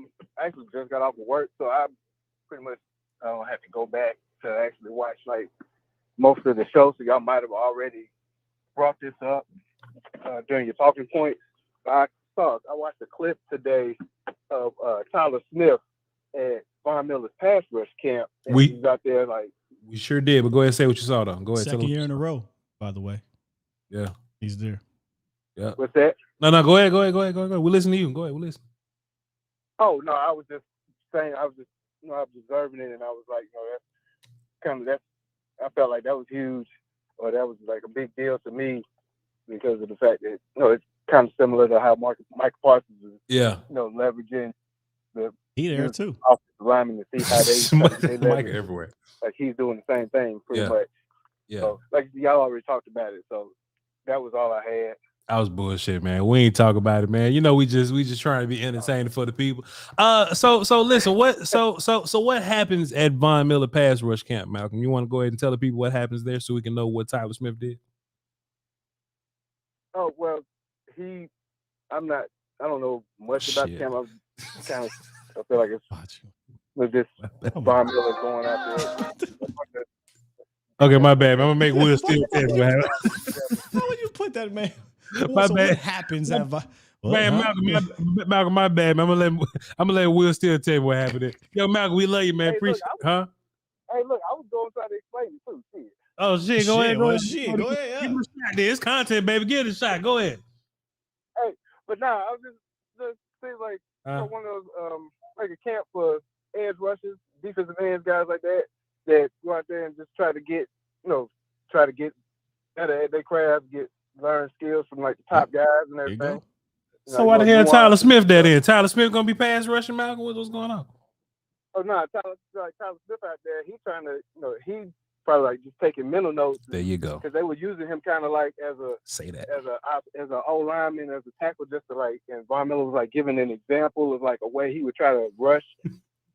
actually just got off of work, so I pretty much have to go back to actually watch like most of the show. So y'all might have already brought this up during your talking points. I watched a clip today of Tyler Smith at Von Miller's pass rush camp. And We- he's out there like. We sure did, but go ahead and say what you saw though. Go ahead. Second tell year them. in a row, by the way. Yeah, He's there. yeah. What's that? No, go ahead. We listen to you. Go ahead. We listen. Oh no, I was just saying. I was observing it, and I was like, I felt like that was huge, or that was like a big deal to me because of the fact that it's kind of similar to how Mike Parsons is, leveraging the there too. Offensive linemen to see how they Mike leverage. everywhere. Like he's doing the same thing pretty much. Yeah. So, like y'all already talked about it, so that was all I had. That was bullshit, man. We ain't talk about it, man. We just trying to be entertaining for the people. So listen, what happens at Von Miller pass rush camp, Malcolm? You want to go ahead and tell the people what happens there so we can know what Tyler Smith did? Oh well, I don't know much about the camp. I feel like it's with this Von Miller going out there. Okay, my bad. I'm gonna make Will Steele tell me what happened. How would you put that, man? My So bad. what happens at Malcolm, my bad, man. I'm gonna let Will Steele tell me what happened there. Yo, Malcolm, we love you, man. Hey, Appreciate Hey, look, I was going to try to explain it too. Shit. Oh shit, go ahead. Go ahead. Give him a shot. It's content, baby. Give it a shot. Go ahead. Hey, but nah, I was just saying like one of those like a camp for edge rushers, defensive ends, guys like that go out there and just try to get better at their craft, learn skills from like the top guys and everything. So why the hell Tyler Smith that in? Tyler Smith gonna be pass rushing, Malcolm? What's going on? Oh no, Tyler Smith out there, he's trying to, he's probably like just taking mental notes. There you go. Because they were using him kind of like as a O lineman, as a tackle, just to like, and Von Miller was like giving an example of like a way he would try to rush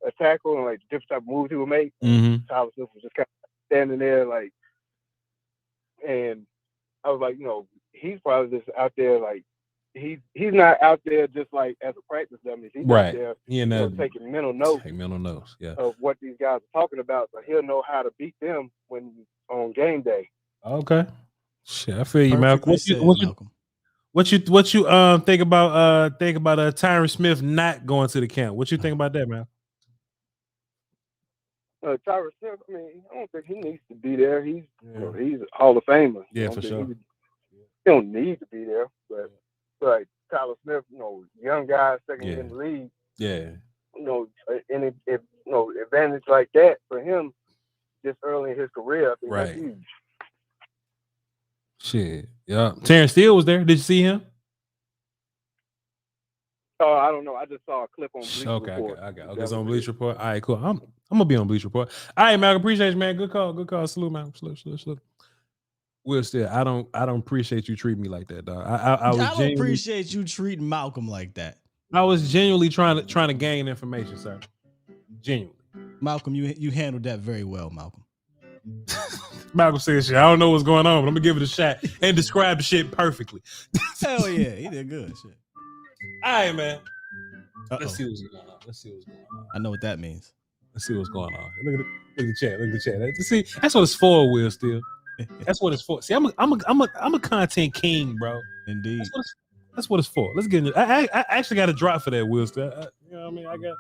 a tackle and like different type of moves he would make. Mm-hmm. Tyler Smith was just kind of standing there like, and I was like, he's probably just out there like, he's not out there just like as a practice dummy. He's out there taking mental notes. Take mental notes, yeah, of what these guys are talking about, so he'll know how to beat them when on game day. Okay. Shit, I feel you, Malcolm. Malcolm. What you think about Tyron Smith not going to the camp? What you think about that, man? Tyron Smith, I mean, I don't think he needs to be there. He's he's a Hall of Famer. Yeah, for sure. He don't need to be there, but like Tyler Smith, young guy, second year in the league. Yeah. Any advantage like that for him this early in his career, I think that's huge. Shit. Yeah. Terrence Steele was there. Did you see him? Oh, I don't know. I just saw a clip on Bleacher Report. Okay, it's on Bleacher Report. All right, cool. I'm gonna be on Bleacher Report. All right, Malcolm. Appreciate you, man. Good call. Salute, Malcolm. Salute. Will Steele, I don't appreciate you treating me like that, dog. I don't appreciate you treating Malcolm like that. I was genuinely trying to gain information, sir. Genuinely. Malcolm, you handled that very well, Malcolm. Malcolm said shit. I don't know what's going on, but I'm gonna give it a shot and describe the shit perfectly. Hell yeah, he did good. Shit. All right, man. Uh-oh. Let's see what's going on. I know what that means. Let's see what's going on. Look at the chat. Look at the chat. See, that's what it's for, Will Steele. That's what it's for. See, I'm a content king, bro. Indeed. That's what it's for. Let's get into it. I actually got a drop for that, Will Steele. You know what I mean?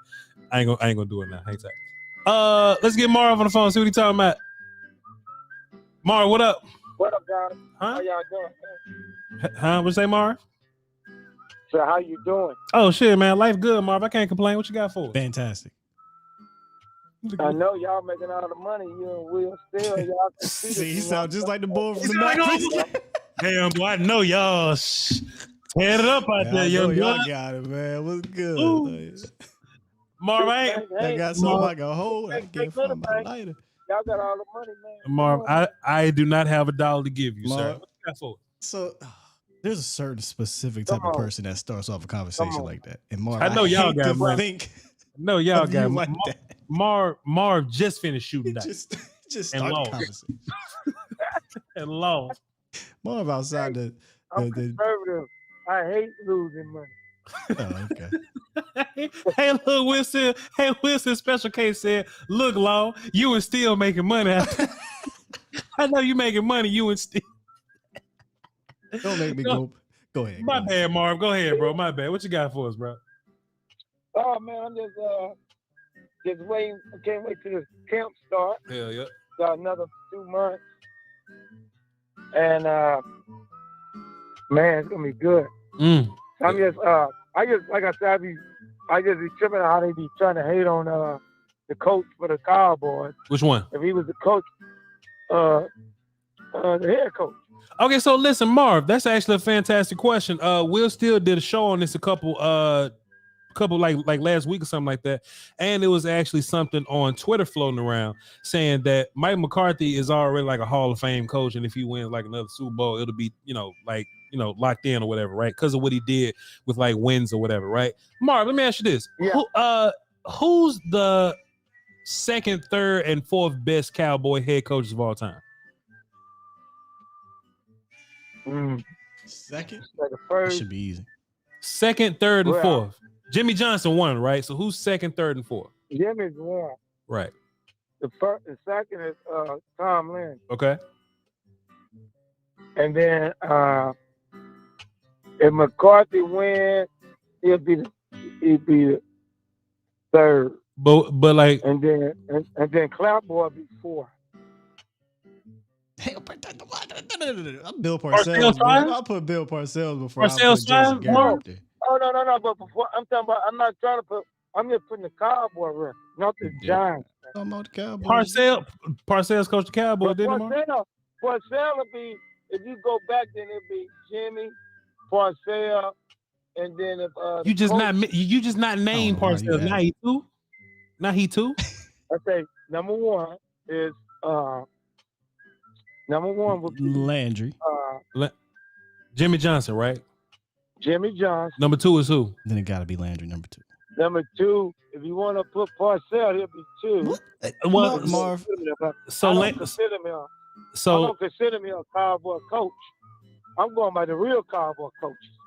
I ain't gonna do it now. Hang tight. Let's get Marv on the phone. See what he talking about. Marv, what up? What up, guys? Huh? How y'all doing? Huh? What say, Marv? So how you doing? Oh shit, man. Life good, Marv. I can't complain. What you got for us? Fantastic. I know y'all making all the money. You and Will Steele, y'all. See, he sound just like the boy from the Matrix. Damn, boy, I know y'all tearing it up out there, young y'all blood. got it, man. What's good? Marv, I got something like a hold. I can't find my lighter. Y'all got all the money, man. Marv, I do not have $1 to give you, sir. What you got for? So there's a certain specific type of person that starts off a conversation like that. And Marv, I know y'all got money. Think no, y'all got like that. Marv just finished shooting that. Just start the conversation. And lost. Marv outside I'm conservative. I hate losing money. Oh, okay. Hey, look, Wilson. Hey, Wilson. Special case said, "Look, Law, you and Steele making money. I know you making money. You and Steele. Don't make me go. Go ahead. My bad, Marv. Go ahead, bro. My bad. What you got for us, bro? Oh man, I'm just just waiting. I can't wait till the camp start. Hell yeah. Got another 2 months, and man, it's gonna be good. I'm just, I just like I said, I just be tripping how they be trying to hate on the coach for the Cowboys. Which one? If he was the coach, the head coach. Okay, so listen, Marv, that's actually a fantastic question. Will Steele did a show on this a couple like last week or something like that, and it was actually something on Twitter floating around saying that Mike McCarthy is already like a Hall of Fame coach, and if he wins like another Super Bowl, it'll be locked in or whatever, right? Because of what he did with like wins or whatever, right? Marv, let me ask you this: who's the second, third, and fourth best Cowboy head coaches of all time? Second? First. That should be easy. Second, third, and fourth. Jimmy Johnson won, right? So who's second, third, and fourth? Jimmy's one. Right. The second is Tom Lynn. Okay. And then if McCarthy wins, he'll be the third. But like, and then Clapboard be fourth. I'm Bill Parcells. I'll put Bill Parcells before Parcells I put Jason Garrett there. Oh no! But before I'm talking about, I'm not trying to put. I'm just putting the Cowboy record, not the Giants. Talking about the Cowboys. Parcells coached the Cowboys, didn't he? Parcells will be, if you go back, then it'll be Jimmy, Parcells, and then if you just not named Parcells. Not he too. Okay, number one would be Landry. Jimmy Johnson, right? Jimmy Johnson. Number two is who? Then it got to be Landry. Number two. Number two, if you want to put Parcells, he'll be two. Well, Marv. I don't consider me a Cowboy coach. I'm going by the real Cowboy coaches.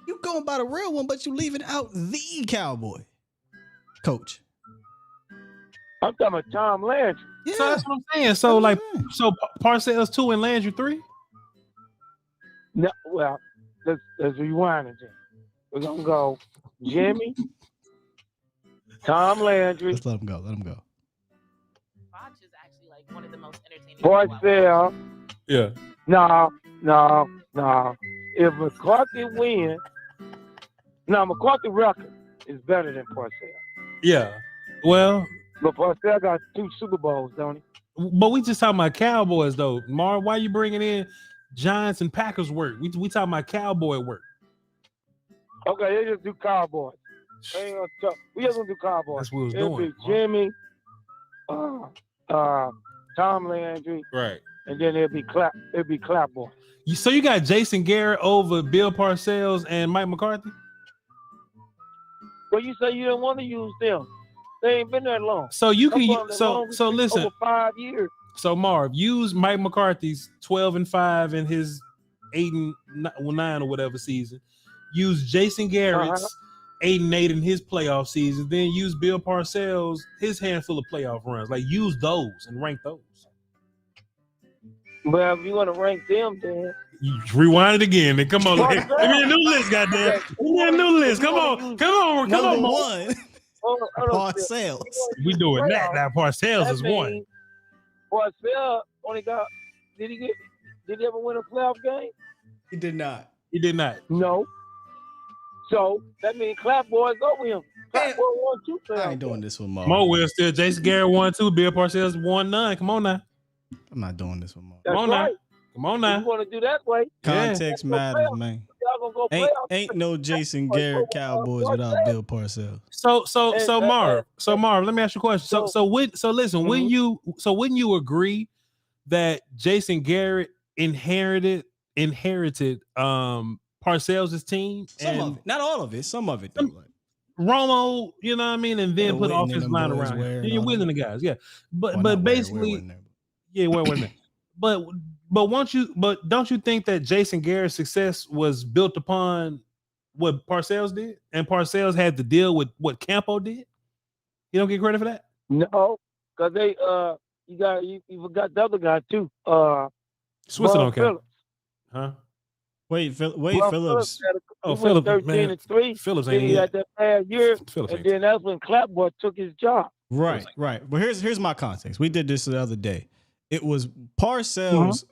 You going by the real one, but you leaving out the Cowboy coach. I'm talking about Tom Landry. Yeah. So that's what I'm saying. So Parcells 2 and Landry 3? No, well, let's rewind again. We're gonna go Jimmy, Tom Landry. Let's let him go. Voch is actually like one of the most entertaining. Parcells. Yeah. No. If McCarthy wins, McCarthy record is better than Parcells. Yeah. Well, but Parcells got 2 Super Bowls, don't he? But we just talking about Cowboys though. Marv, why you bringing in Giants and Packers work? We talking about Cowboy work. Okay, they just do Cowboys. We just gonna do Cowboys. That's what we was It'll doing. be Jimmy, Tom Landry, Right. And then it'll be Clapboy. So you got Jason Garrett over Bill Parcells and Mike McCarthy? Well, you say you didn't want to use them. They ain't been that long. So you can so listen. Over 5 years. So Marv, use Mike McCarthy's 12-5 in his 8-9 or whatever season. Use Jason Garrett's 8-8 in his playoff season. Then use Bill Parcells his handful of playoff runs. Like use those and rank those. Well, if you want to rank them, then you rewind it again. Then come on, give me a new list, goddamn. Give me a new list. Come on. Number one. Parcells. We doing that now. Parcells is one. Parcells only got. Did he ever win a playoff game? He did not. No. So that means Clapboy's over him. Clapboy won 2 playoff. I ain't doing this with Mo. Mo will still. Jason Garrett won 2. Bill Parcells won 9. Come on now. I'm not doing this with Mo. That's Come on right. now. Come on now. You want to do that way? Context matters, man. Ain't no Jason Garrett Cowboys without Bill Parcells. So Marv, let me ask you a question. Listen, wouldn't you agree that Jason Garrett inherited Parcells' team? Some of it, not all of it. Some of it though. Romo, you know what I mean, and then put offensive line around him. You're winning the guys, yeah. But basically, But don't you think that Jason Garrett's success was built upon what Parcells did, and Parcells had to deal with what Campo did? You don't get credit for that? No, because they you forgot the other guy too. Switzer don't count. Huh? Wade Phillips. Phillips, 13-3. Phillips ain't. He had that bad year, Phillips and then that's when Clapboy took his job. Right. But here's my context. We did this the other day. It was Parcells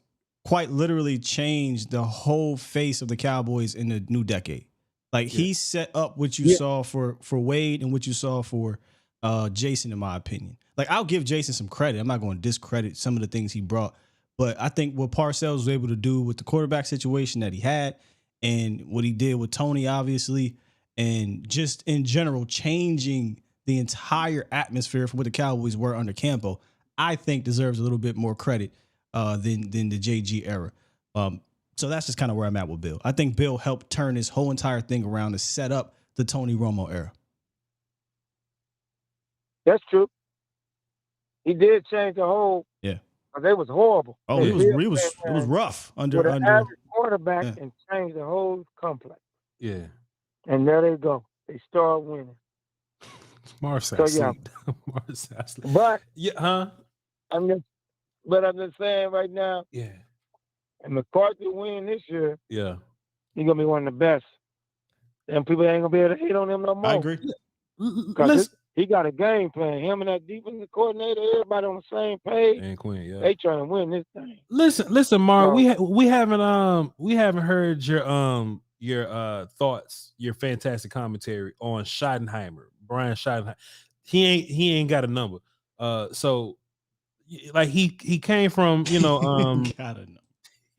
quite literally changed the whole face of the Cowboys in the new decade. Like he set up what you saw for Wade and what you saw for Jason, in my opinion. Like I'll give Jason some credit. I'm not going to discredit some of the things he brought, but I think what Parcells was able to do with the quarterback situation that he had and what he did with Tony, obviously, and just in general changing the entire atmosphere for what the Cowboys were under Campo, I think deserves a little bit more credit than the JG era. So that's just kind of where I'm at with Bill. I think Bill helped turn this whole entire thing around to set up the Tony Romo era. That's true. He did change the whole. Yeah. They was horrible. Oh, it was rough under an average quarterback and changed the whole complex. Yeah. And there they go. They start winning. Marcel. So, but I'm just saying right now. Yeah. And McCarthy win this year. Yeah. He's gonna be one of the best. And people ain't gonna be able to hate on him no more. I agree. Because he got a game plan. Him and that defensive coordinator, everybody on the same page. And Quinn, yeah. They trying to win this thing. Listen, Mark. We haven't heard your thoughts, your fantastic commentary on Schottenheimer, Brian Schottenheimer. He ain't got a number. So like he came from he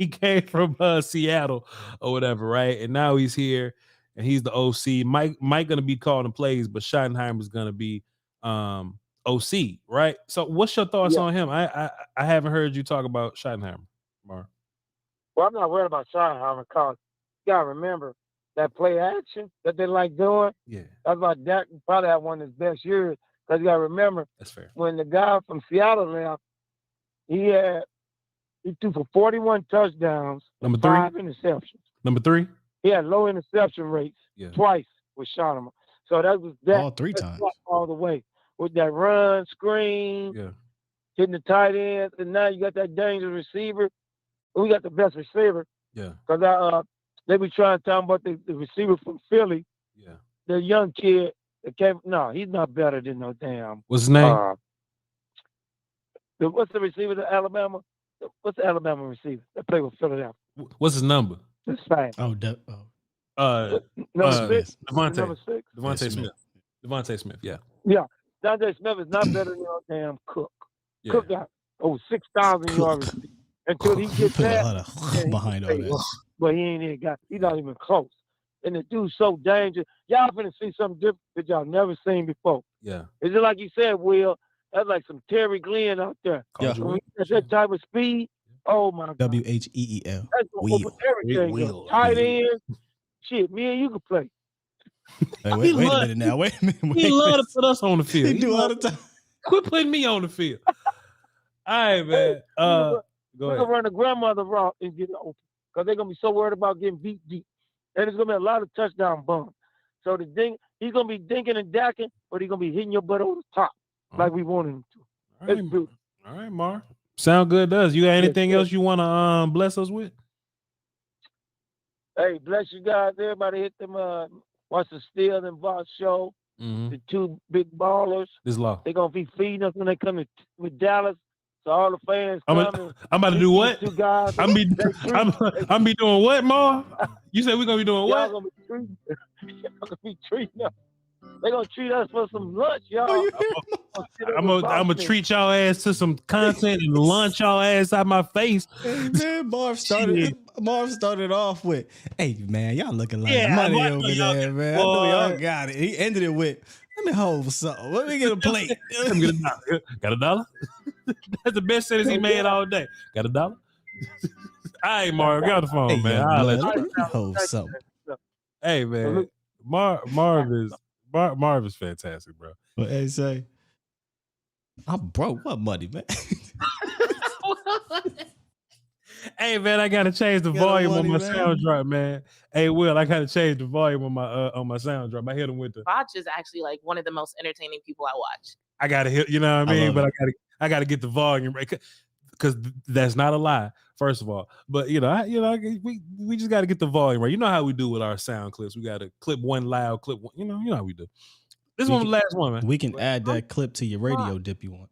came from Seattle or whatever, right? And now he's here and he's the OC. Mike gonna be calling plays, but Schottenheimer's gonna be OC, right? So what's your thoughts on him? I haven't heard you talk about Schottenheimer, Mark. Well, I'm not worried about Schottenheimer because you gotta remember that play action that they like doing. Yeah. That's why Dak probably had one of his best years. Because you gotta remember that's fair. When the guy from Seattle left, he threw for 41 touchdowns, Number 5 3? interceptions. Number 3? He had low interception rates twice with Schottenheimer. So that was that all 3 times all the way with that run, screen, hitting the tight end, and now you got that dangerous receiver. We got the best receiver. Yeah. Because they be trying to talk about the receiver from Philly. Yeah. The young kid that came. No, he's not better than no damn. What's his name? What's the receiver to Alabama? What's the Alabama receiver that played with Philadelphia? What's his number? The same. Number 6. Number 6. Devontae Smith. Yeah. Yeah. Devontae Smith is not better than no damn Cook. Yeah. Cook got over 6,000 yards until he gets that. Behind all that. But he ain't even got. He's not even close. And the dude's so dangerous. Y'all finna see something different that y'all never seen before. Yeah. Is it like you said, Will? That's like some Terry Glenn out there. Yeah. That type of speed. Oh my God. WHEEL. That's over everything. Tight end. Shit, me and you can play. Hey, wait a minute now. Wait a minute. He love to put us on the field. He do all the time. Quit putting me on the field. All right, man. Go We're ahead. gonna run the grandmother route and get it open because they're gonna be so worried about getting beat deep, and there's gonna be a lot of touchdown bums. So he's gonna be dinking and dacking, but he's gonna be hitting your butt over the top like we wanted him to. All right, Mark. Sound good, does. You got anything else you want to bless us with? Hey, bless you guys. Everybody hit them. Watch the Steele and Voch show. Mm-hmm. The 2 big ballers. This law. They're gonna be feeding us when they come with Dallas. So all the fans I'm about to do what? Two guys, I'm be doing what, Ma? You said we're gonna be doing what? Y'all gonna be treating us. They're gonna treat us for some lunch, y'all. I'm gonna treat y'all ass to some content and lunch y'all ass out my face. Man, Marv started off with, "Hey man, y'all looking like money over there, man. I know y'all got it." He ended it with, "Let me hold something. Let me get a plate." Let me get $1. Got $1? That's the best sentence he made all day. Got $1? All right, Marv, got the phone, Hey, man. let me hold something. Hey, man, Marv is fantastic, bro. But hey, say, I'm broke. What money, man? Hey, man, I gotta change the volume on my sound drop, man. Hey, Will, I gotta change the volume on my sound drop. I hit him with the. Voch is actually like one of the most entertaining people I watch. I gotta hit, you know what I mean? But I gotta get the volume right because that's not a lie, first of all. But we just gotta get the volume right. You know how we do with our sound clips. We gotta clip one loud, clip one. You know how we do. This We one was can- the last one, man. We can add that clip to your radio dip you want.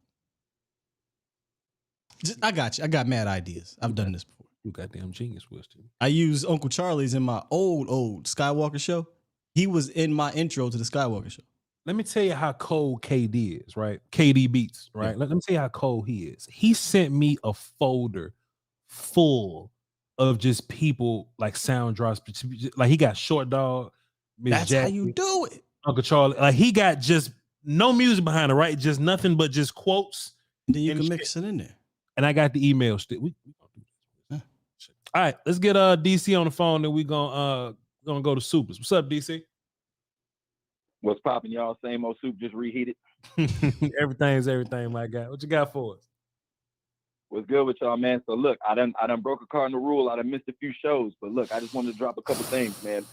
I got you. I got mad ideas. I've done this before. You goddamn genius, Winston. I used Uncle Charlie's in my old Skywalker show. He was in my intro to the Skywalker show. Let me tell you how cold KD is, right? KD Beats, right? Yeah. Let me tell you how cold he is. He sent me a folder full of just people like sound drops. Like he got Short Dog, Miss That's how Jackie, you do it. Uncle Charlie. Like he got just no music behind it, right? Just nothing but just quotes. Then you and can shit. mix it in there. And I got the email still. All right, let's get DC on the phone, and we gonna go to Supers. What's up, DC? What's popping, y'all? Same old soup, just reheated. Everything's everything, my guy. What you got for us? What's good with y'all, man? So look, I done broke a cardinal rule. I done missed a few shows, but look, I just wanted to drop a couple things, man.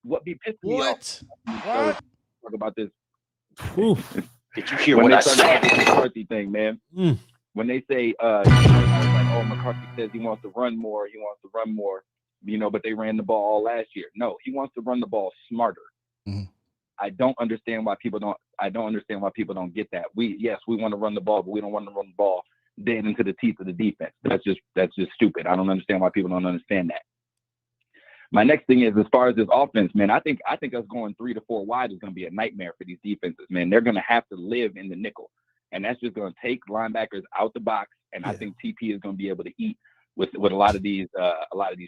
What be pissing me off? Talk about this. Did you hear what I said? This McCarthy thing, man. When they say, like, oh, McCarthy says he wants to run more, but they ran the ball all last year. No, he wants to run the ball smarter. I don't understand why people don't get that. We want to run the ball, but we don't want to run the ball dead into the teeth of the defense. That's just stupid. I don't understand why people don't understand that. My next thing is, as far as this offense, man, I think us going 3 to 4 wide is going to be a nightmare for these defenses, man. They're going to have to live in the nickel, and that's just going to take linebackers out the box. And I think TP is going to be able to eat with a lot of these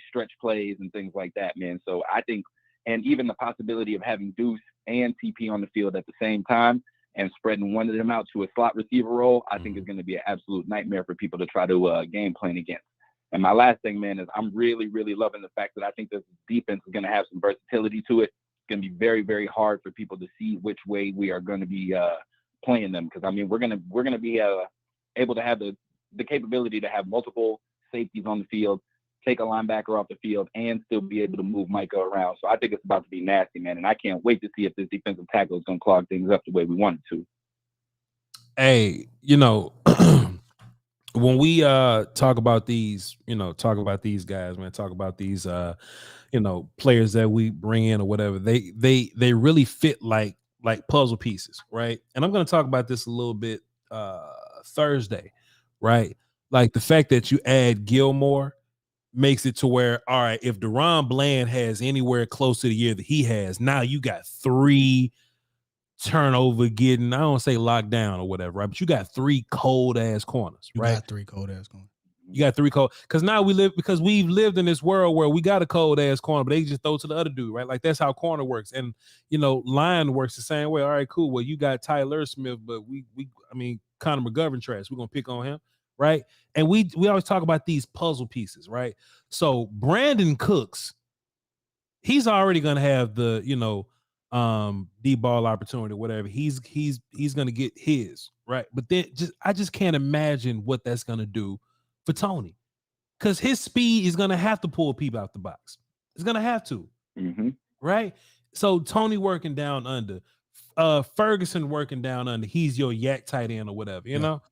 stretch plays and things like that, man. So I think, and even the possibility of having Deuce and TP on the field at the same time and spreading one of them out to a slot receiver role, I think is going to be an absolute nightmare for people to try to game plan against. And my last thing, man, is I'm really, really loving the fact that I think this defense is going to have some versatility to it. It's going to be very, very hard for people to see which way we are going to be playing them. Because, I mean, we're going to be able to have the capability to have multiple safeties on the field, take a linebacker off the field, and still be able to move Micah around. So I think it's about to be nasty, man. And I can't wait to see if this defensive tackle is going to clog things up the way we want it to. Hey, when we talk about these guys, man, talk about these players that we bring in or whatever, they really fit like puzzle pieces, right? And I'm going to talk about this a little bit Thursday, right? Like the fact that you add Gilmore makes it to where, all right, if Deron Bland has anywhere close to the year that he has, now you got 3 turnover getting, I don't say locked down or whatever, right? But you got 3 cold ass corners, right? You got 3 cold ass corners. You got 3 cold, because now we've lived in this world where we got a cold ass corner, but they just throw to the other dude, right? Like that's how corner works. And line works the same way. All right, cool. Well, you got Tyler Smith, but Connor McGovern trash. We're gonna pick on him, right? And we always talk about these puzzle pieces, right? So Brandin Cooks, he's already gonna have the deep ball opportunity, whatever. He's gonna get his, right? But then I just can't imagine what that's gonna do for Tony, because his speed is gonna have to pull people out the box. It's gonna have to, right? So Tony working down under, Ferguson working down under. He's your yak tight end or whatever, you know.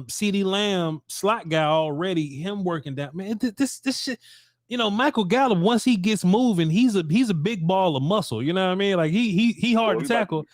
CD Lamb slot guy already, him working down. Man, this shit. Michael Gallup, once he gets moving, he's a big ball of muscle. You know what I mean? Like he hard to tackle.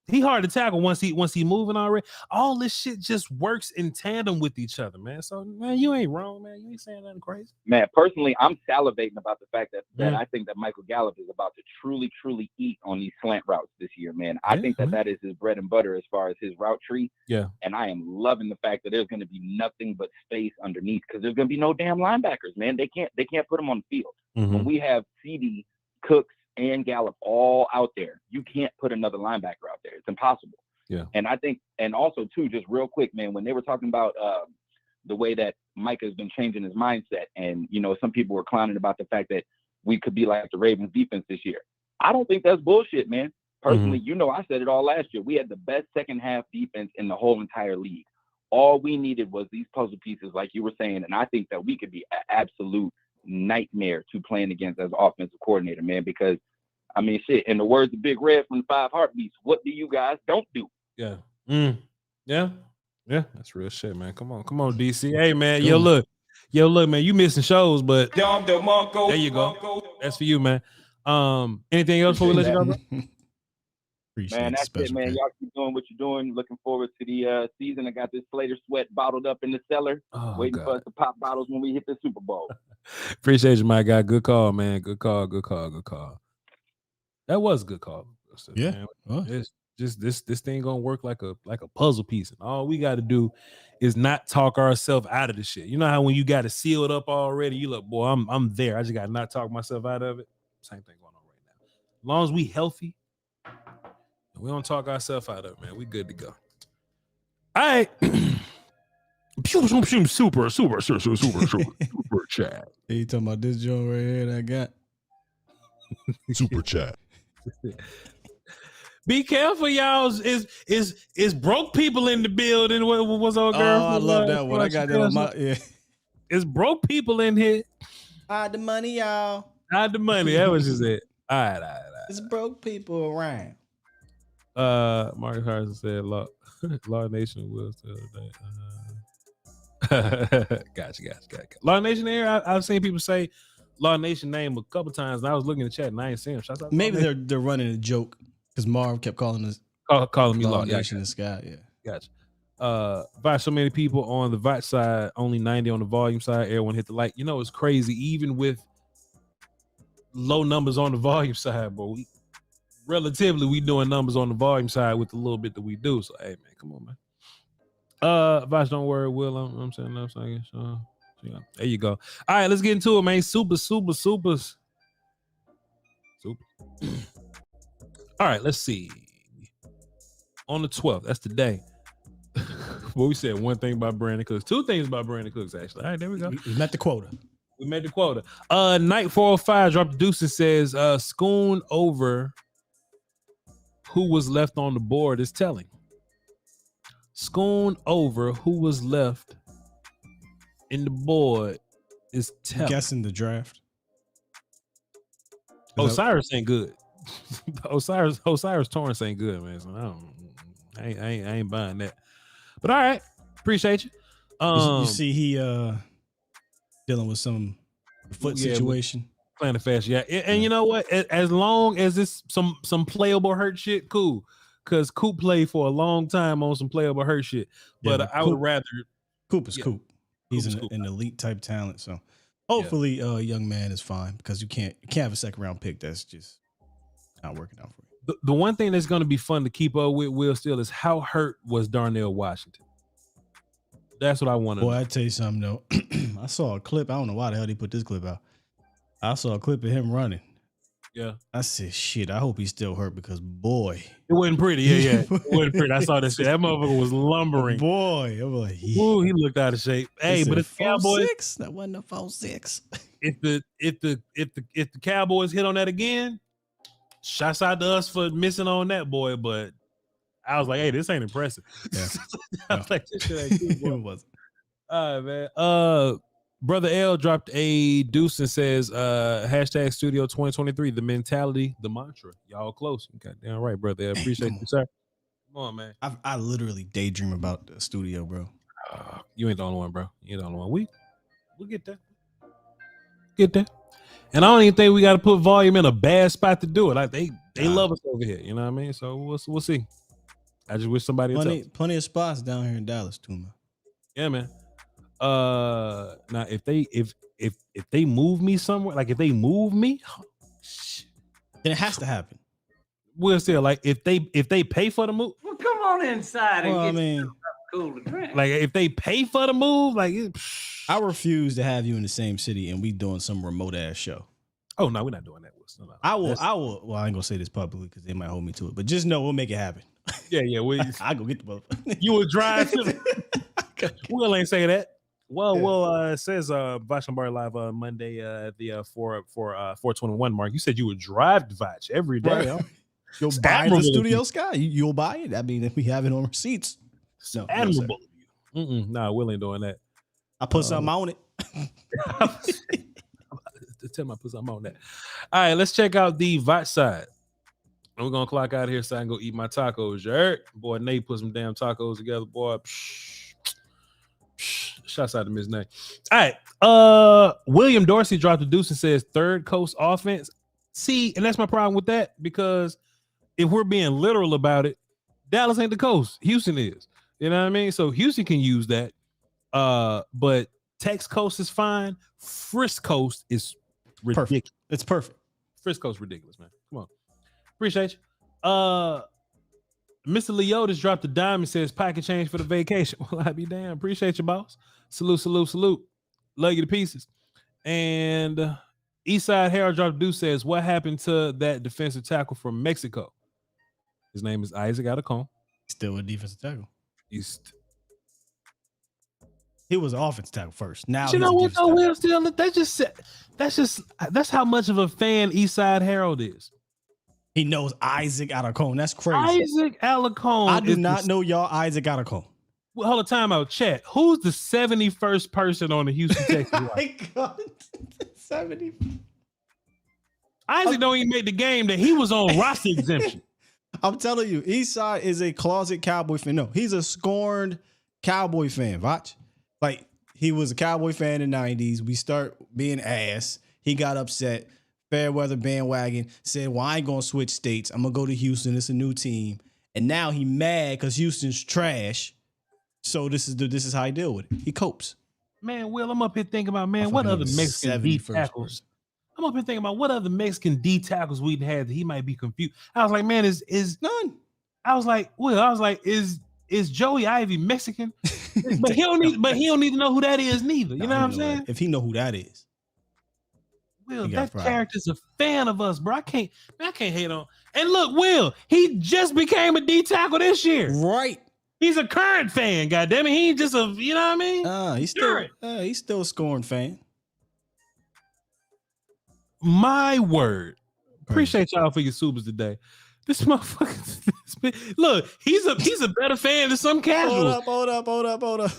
He hard to tackle once he moving already. All this shit just works in tandem with each other, man. So man, you ain't wrong, man. You ain't saying nothing crazy. Man, personally, I'm salivating about the fact that I think that Michael Gallup is about to truly, truly eat on these slant routes this year, man. I think that is his bread and butter as far as his route tree. Yeah. And I am loving the fact that there's going to be nothing but space underneath, because there's going to be no damn linebackers, man. They can't put them on the field. When we have CD, Cooks, and Gallup all out there, you can't put another linebacker out there. It's impossible. Yeah. And I think, and also too, just real quick, man, when they were talking about the way that Mike has been changing his mindset, and some people were clowning about the fact that we could be like the Ravens defense this year. I don't think that's bullshit, man. Personally, I said it all last year. We had the best second half defense in the whole entire league. All we needed was these puzzle pieces, like you were saying, and I think that we could be an absolute nightmare to playing against as offensive coordinator, man, because I mean, shit, in the words of Big Red from the 5 Heartbeats, what do you guys don't do? Yeah. Yeah, that's real shit, man. Come on, DC. Hey, man, yo, look, man, you missing shows, but there you go. That's for you, man. Anything else before we let you go, bro? Appreciate Man, it, that's it, Special man. K. Y'all keep doing what you're doing. Looking forward to the season. I got this Slater Sweat bottled up in the cellar, waiting for us to pop bottles when we hit the Super Bowl. Appreciate you, my guy. Good call, man. Good call. That was a good call. Yeah. Man. It's just this thing gonna work like a puzzle piece. And all we gotta do is not talk ourselves out of the shit. You know how when you got it sealed up already, you look, boy, I'm there. I just gotta not talk myself out of it. Same thing going on right now. As long as we healthy, we don't talk ourselves out of it, man. We good to go. All right. Super chat. Hey, you talking about this joint right here that I got? Super chat. Be careful, y'all. Is broke people in the building? What's our girl? Oh, I love that one. I got that on my It's broke people in here. Hide the money, y'all. Hide the money. That was just it. All right. It's broke people around. Mark Harrison said, "Law Nation will still today." Gotcha. Law Nation here. I've seen people say Law Nation name a couple times, and I was looking in the chat and I ain't seen him. Maybe they're running a joke because Marv kept calling us calling me Law Nation in the sky. Yeah, gotcha. Voch, so many people on the Voch side, only 90 on the volume side. Everyone hit the like. You know, it's crazy. Even with low numbers on the volume side, but we doing numbers on the volume side with the little bit that we do. So hey, man, come on, man. Voch, don't worry, Will. I'm saying no second. So yeah, there you go. All right, let's get into it, man. Super. All right, let's see. On the 12th, that's today. Well, we said one thing about Brandin Cooks, two things about Brandin Cooks, actually. All right, there we go. We met the quota. Night 405 dropped the deuce and says, Schoon over who was left on the board is telling. Schoon over who was left in the board is telling. I'm guessing the draft. Osiris ain't good. Osiris Torrance ain't good, man. So I ain't buying that. But all right, appreciate you. You see, he dealing with some foot situation. Plantar fascia, yeah. And you know what? As long as it's some playable hurt shit, cool. Because Coop played for a long time on some playable hurt shit. But I would rather Coop is Coop. He's an elite type talent. So hopefully, young man is fine because you can't have a second round pick that's just not working out for you. The one thing that's going to be fun to keep up with Will Steele is how hurt was Darnell Washington. That's what I want to know. Boy, I tell you something though. I saw a clip. I don't know why the hell they put this clip out. I saw a clip of him running. Yeah. I said, shit, I hope he's still hurt because boy. It wasn't pretty. Yeah. It wasn't pretty. I saw that shit. That motherfucker was lumbering. Boy, I'm like, ooh, he looked out of shape. Hey, but if the Cowboys, that wasn't a 4-6. If the Cowboys hit on that again, shouts out to us for missing on that, boy. But I was like, hey, this ain't impressive. Yeah. I was like, this shit ain't good, boy. It wasn't. All right, man. Brother L dropped a deuce and says, hashtag Studio 2023, the mentality, the mantra. Y'all close. Goddamn right, brother L. Appreciate you, sir. Come on, man. I literally daydream about the studio, bro. You ain't the only one, bro. You ain't the only one. We'll get there. And I don't even think we got to put volume in a bad spot to do it. Like they love us over here. You know what I mean? So we'll see. I just wish somebody would tell us. Plenty of spots down here in Dallas too, man. Yeah, man. Now if they move me somewhere, like if they move me, then it has to happen. We'll still like if they pay for the move. Well, come on inside and get cool to drink. Like if they pay for the move, like I refuse to have you in the same city and we doing some remote ass show. Oh no, we're not doing that. No. I will. Well, I ain't gonna say this publicly because they might hold me to it. But just know we'll make it happen. Yeah. I go get the motherfucker. You will drive to. Will ain't say that. Well, Will says Voch Lombardi live Monday at the 421 mark. You said you would drive to Voch every day. Huh? You'll buy the Studio Sky. You'll buy it. I mean, if we have it on receipts. No, admirable. Nah, Will ain't doing that. I put something on it. Tell me I put something on that. All right, let's check out the Voch side. We're gonna clock out here so I can go eat my tacos. You heard? Boy, Nate put some damn tacos together, boy. Shouts out to Miss Nate. All right. William Dorsey dropped the deuce and says third coast offense. See, and that's my problem with that because if we're being literal about it, Dallas ain't the coast. Houston is. You know what I mean? So Houston can use that. But Tex Coast is fine. Frisk Coast is ridiculous. Perfect. It's perfect. Frisk Coast ridiculous, man. Come on. Appreciate you. Mr. Leotis dropped a dime and says pocket change for the vacation. Well, I be damn. Appreciate you, boss. Salute. Love you to pieces. And Eastside Harold dropped a deuce says, what happened to that defensive tackle from Mexico? His name is Isaac Alarcon. Still a defensive tackle. He was an offensive tackle first. Now you know what though, Will? Still, that's how much of a fan Eastside Harold is. He knows Isaac Alarcon. That's crazy. Isaac Alarcon. I do not know y'all Isaac Alarcon. Well, hold on, time out. Chat. Who's the 71st person on the Houston Texans? My God, 70. Isaac don't even make the game that he was on roster exemption. I'm telling you, Eastside is a closet Cowboy fan. No, he's a scorned Cowboy fan. Watch. Like, he was a Cowboy fan in the 90s. We start being ass. He got upset. Fairweather bandwagon, said, well, I ain't going to switch states. I'm going to go to Houston. It's a new team. And now he mad because Houston's trash. So this is how he deal with it. He copes. Man, Will, I'm up here thinking about, man, what other Mexican D tackles? I'm up here thinking about what other Mexican D tackles we'd had that he might be confused. I was like, man, is none. I was like, is Joey Ivy Mexican? but he don't need to know who that is neither. You know what I'm saying? If he know who that is. Will, that character's a fan of us, bro. I can't hate on. And look, Will, he just became a D tackle this year. Right. He's a current fan, goddamn it. He ain't just a, you know what I mean? He's still a scoring fan. My word. Appreciate y'all for your subs today. This motherfucker. Look, he's a better fan than some casuals. Hold up.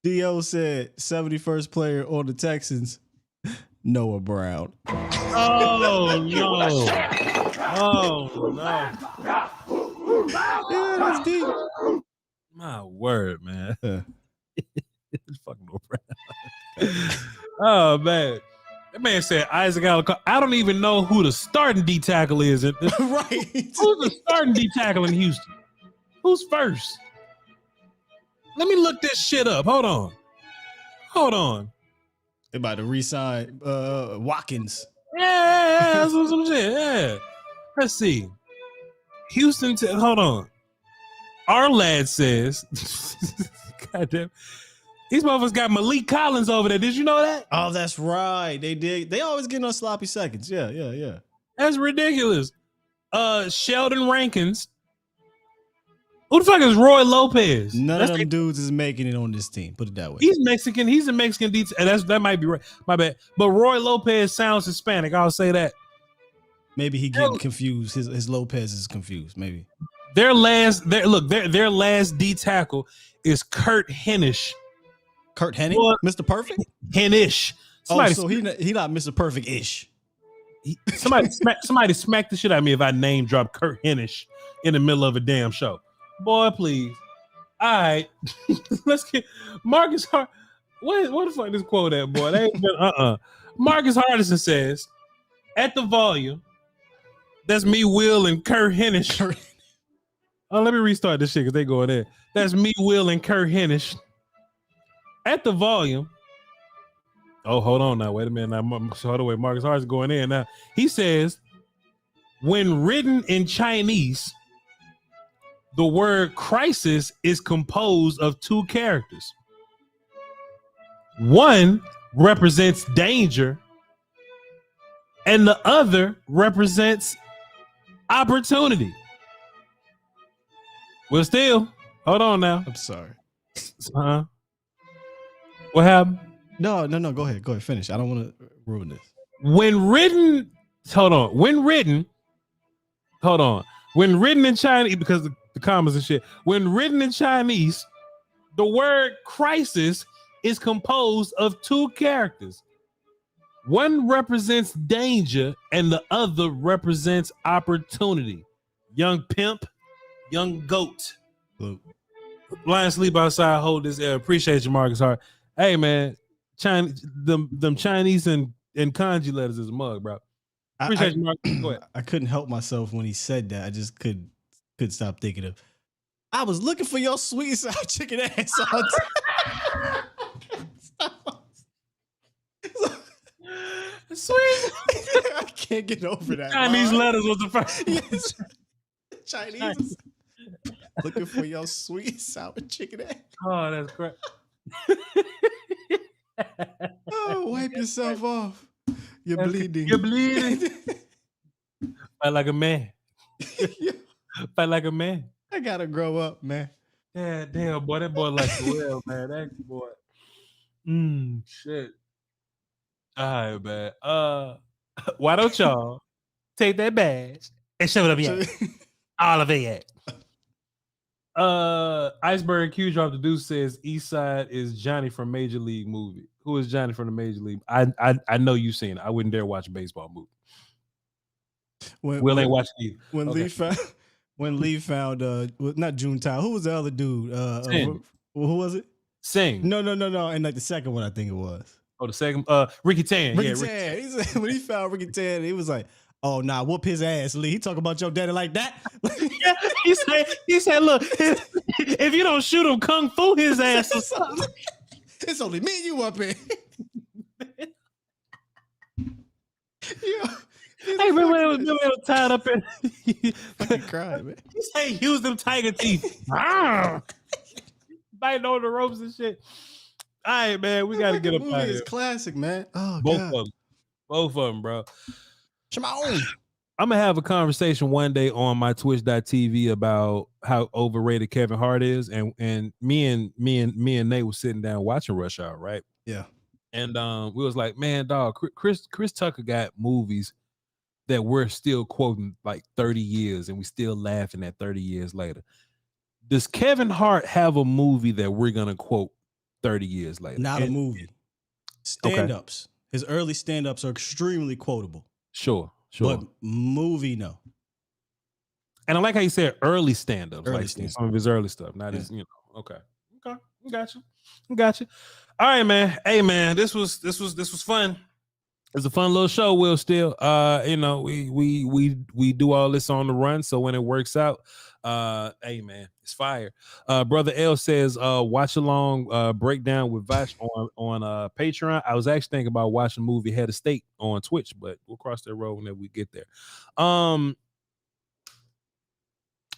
D.O. said 71st player on the Texans, Noah Brown. Oh no. Yeah, that's deep. My word, man. It's fucking Noah Brown. Oh man. That man said Isaac Alarcon. I don't even know who the starting D tackle is. Right. Who's the starting D tackle in Houston? Who's first? Let me look this shit up. Hold on. They about to re-sign Watkins. Yeah, that's some shit. Yeah. Let's see. Houston. Hold on. Our lad says, goddamn. These motherfuckers got Malik Collins over there. Did you know that? Oh, that's right. They did. They always get on sloppy seconds. Yeah. That's ridiculous. Sheldon Rankins. Who the fuck is Roy Lopez? None of them dudes is making it on this team. Put it that way. He's Mexican. He's a Mexican. That might be right. My bad. But Roy Lopez sounds Hispanic. I'll say that. Maybe he getting confused. His Lopez is confused. Maybe. Their last D tackle is Kurt Hennish. Kurt Hennig? Mr. Perfect? Hennish. So he not Mr. Perfect-ish. Somebody smack the shit out of me if I name drop Kurt Hennish in the middle of a damn show. Boy, please. All right. Let's get Marcus Hart. What the fuck this quote at, boy? That ain't been, Marcus Hardison says, at the volume, that's me, Will, and Kurt Hennish. Oh, let me restart this shit because they going there. That's me, Will, and Kurt Hennish. At the volume. Oh, hold on now. Wait a minute. Now, hold on. Wait, Marcus Hart's going in now. He says, when written in Chinese, the word crisis is composed of two characters. One represents danger, and the other represents opportunity. Well, still, hold on now. I'm sorry. What happened? No. Go ahead. Finish. I don't want to ruin this. When written in Chinese, because the commas and shit. When written in Chinese, the word crisis is composed of two characters. One represents danger, and the other represents opportunity. Young pimp, young goat. Luke. Lion sleep outside. Hold this air. Appreciate you, Marcus Hart. Hey man, them Chinese and kanji letters is a mug, bro. Appreciate you, Mark. Go ahead. I couldn't help myself when he said that. I just couldn't stop thinking of. I was looking for your sweet and sour chicken ass all day. Sweet. I can't get over that. Chinese letters was the first. Yes. Chinese. Looking for your sweet and sour chicken ass. Oh, that's great. Oh, wipe yourself off. You're bleeding. You're bleeding. Fight like a man. Fight like a man. I gotta grow up, man. Yeah, damn, boy. That boy like the well, man. That boy. Shit. All right, man. Why don't y'all take that badge and shove it up your ass? All of it. Iceberg Q Drop the Deuce says Eastside is Johnny from Major League movie. Who is Johnny from the Major League? I know you've seen it. I wouldn't dare watch a baseball movie. Will ain't watching either. When Lee found not Juntao, who was the other dude? Who was it? Sing. No. And like the second one, I think it was. Oh, the second Ricky Tan. Ricky Tan. He said, when he found Ricky Tan, he was like, "Oh, nah, whoop his ass, Lee." He talk about your daddy like that. Yeah, he said, look, if you don't shoot him kung fu his ass or something. It's only me and you up here. Yeah. Hey, remember when it was tied up in fucking crying, man. He said use them tiger teeth. Biting on the ropes and shit. All right, man, we gotta get up out of here. It's classic, man. Oh, Both of them, bro. Shimon. I'm gonna have a conversation one day on my Twitch.tv about how overrated Kevin Hart is, and me and Nate was sitting down watching Rush Hour, right? Yeah. And we was like, man, dog, Chris Tucker got movies that we're still quoting like 30 years, and we still laughing at 30 years later. Does Kevin Hart have a movie that we're gonna quote 30 years later? Not a movie. Stand-ups. Okay. His early stand-ups are extremely quotable. Sure. But movie, no. And I like how you said early stand-ups, like some of his early stuff, not his, okay. Got you. All right, man. Hey, man, this was fun. It's a fun little show, Will Steele. We do all this on the run, so when it works out, hey man, it's fire. Brother L says watch along breakdown with Voch on Patreon. I was actually thinking about watching the movie Head of State on Twitch, but we'll cross that road whenever we get there.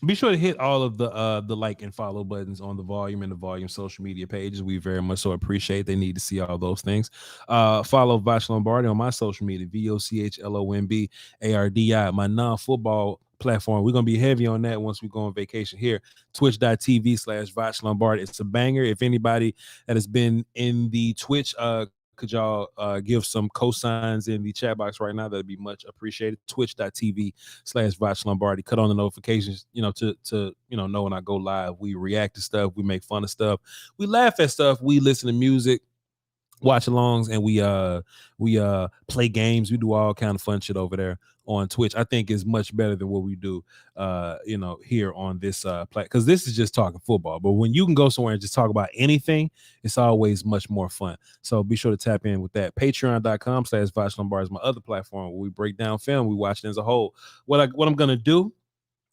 Be sure to hit all of the like and follow buttons on the Volume and the Volume social media pages. We very much so appreciate. They need to see all those things. Follow Voch Lombardi on my social media, VOCHLOMBARDI, my non-football platform. We're gonna be heavy on that once we go on vacation here. Twitch.tv/Voch Lombardi. It's a banger. If anybody that has been in the Twitch could y'all give some cosigns in the chat box right now? That'd be much appreciated. Twitch.tv/Voch Lombardi. Cut on the notifications, to know when I go live. We react to stuff, we make fun of stuff, we laugh at stuff, we listen to music, watch alongs, and we play games. We do all kind of fun shit over there on Twitch. I think is much better than what we do here on this because this is just talking football. But when you can go somewhere and just talk about anything, it's always much more fun. So be sure to tap in with that. Patreon.com/Voch Lombardi is my other platform where we break down film, we watch it as a whole. What I'm gonna do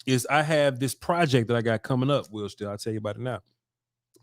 is I have this project that I got coming up, Will Steele. I'll tell you about it now.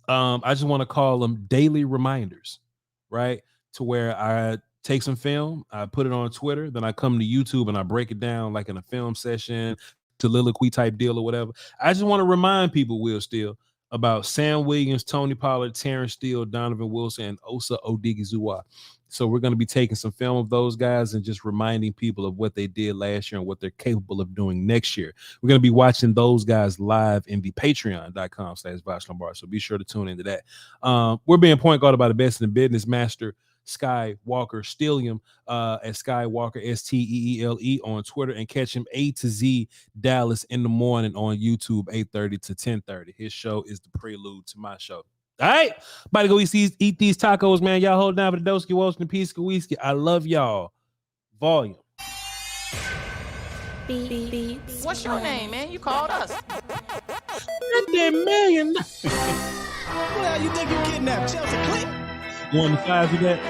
I just want to call them daily reminders, right? To where I take some film, I put it on Twitter, then I come to YouTube and I break it down like in a film session, soliloquy type deal or whatever. I just want to remind people, Will Steele, about Sam Williams, Tony Pollard, Terrence Steele, Donovan Wilson, and Osa Odigizua. So we're going to be taking some film of those guys and just reminding people of what they did last year and what they're capable of doing next year. We're going to be watching those guys live in the Patreon.com/Voch Lombardi. So be sure to tune into that. We're being point guarded by the best in the business, Master Skywalker, Steelium at Skywalker STEELE on Twitter, and catch him A to Z Dallas in the morning on YouTube 8:30 to 10:30. His show is the prelude to my show. All right, about to go eat these tacos, man. Y'all hold down for the Doski Wolves and the piece of whiskey. I love y'all. Volume. What's your name, man? You called us. That damn million. Well, you think you kidnapped Chelsea Clinton? 1 to 5 for that.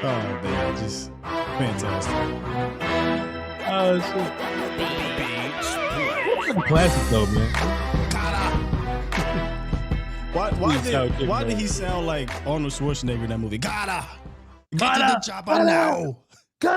Oh man, just Fantastic. Oh shit! Classic though, man. Why did he sound like Arnold Schwarzenegger in that movie? Get to the chopper now.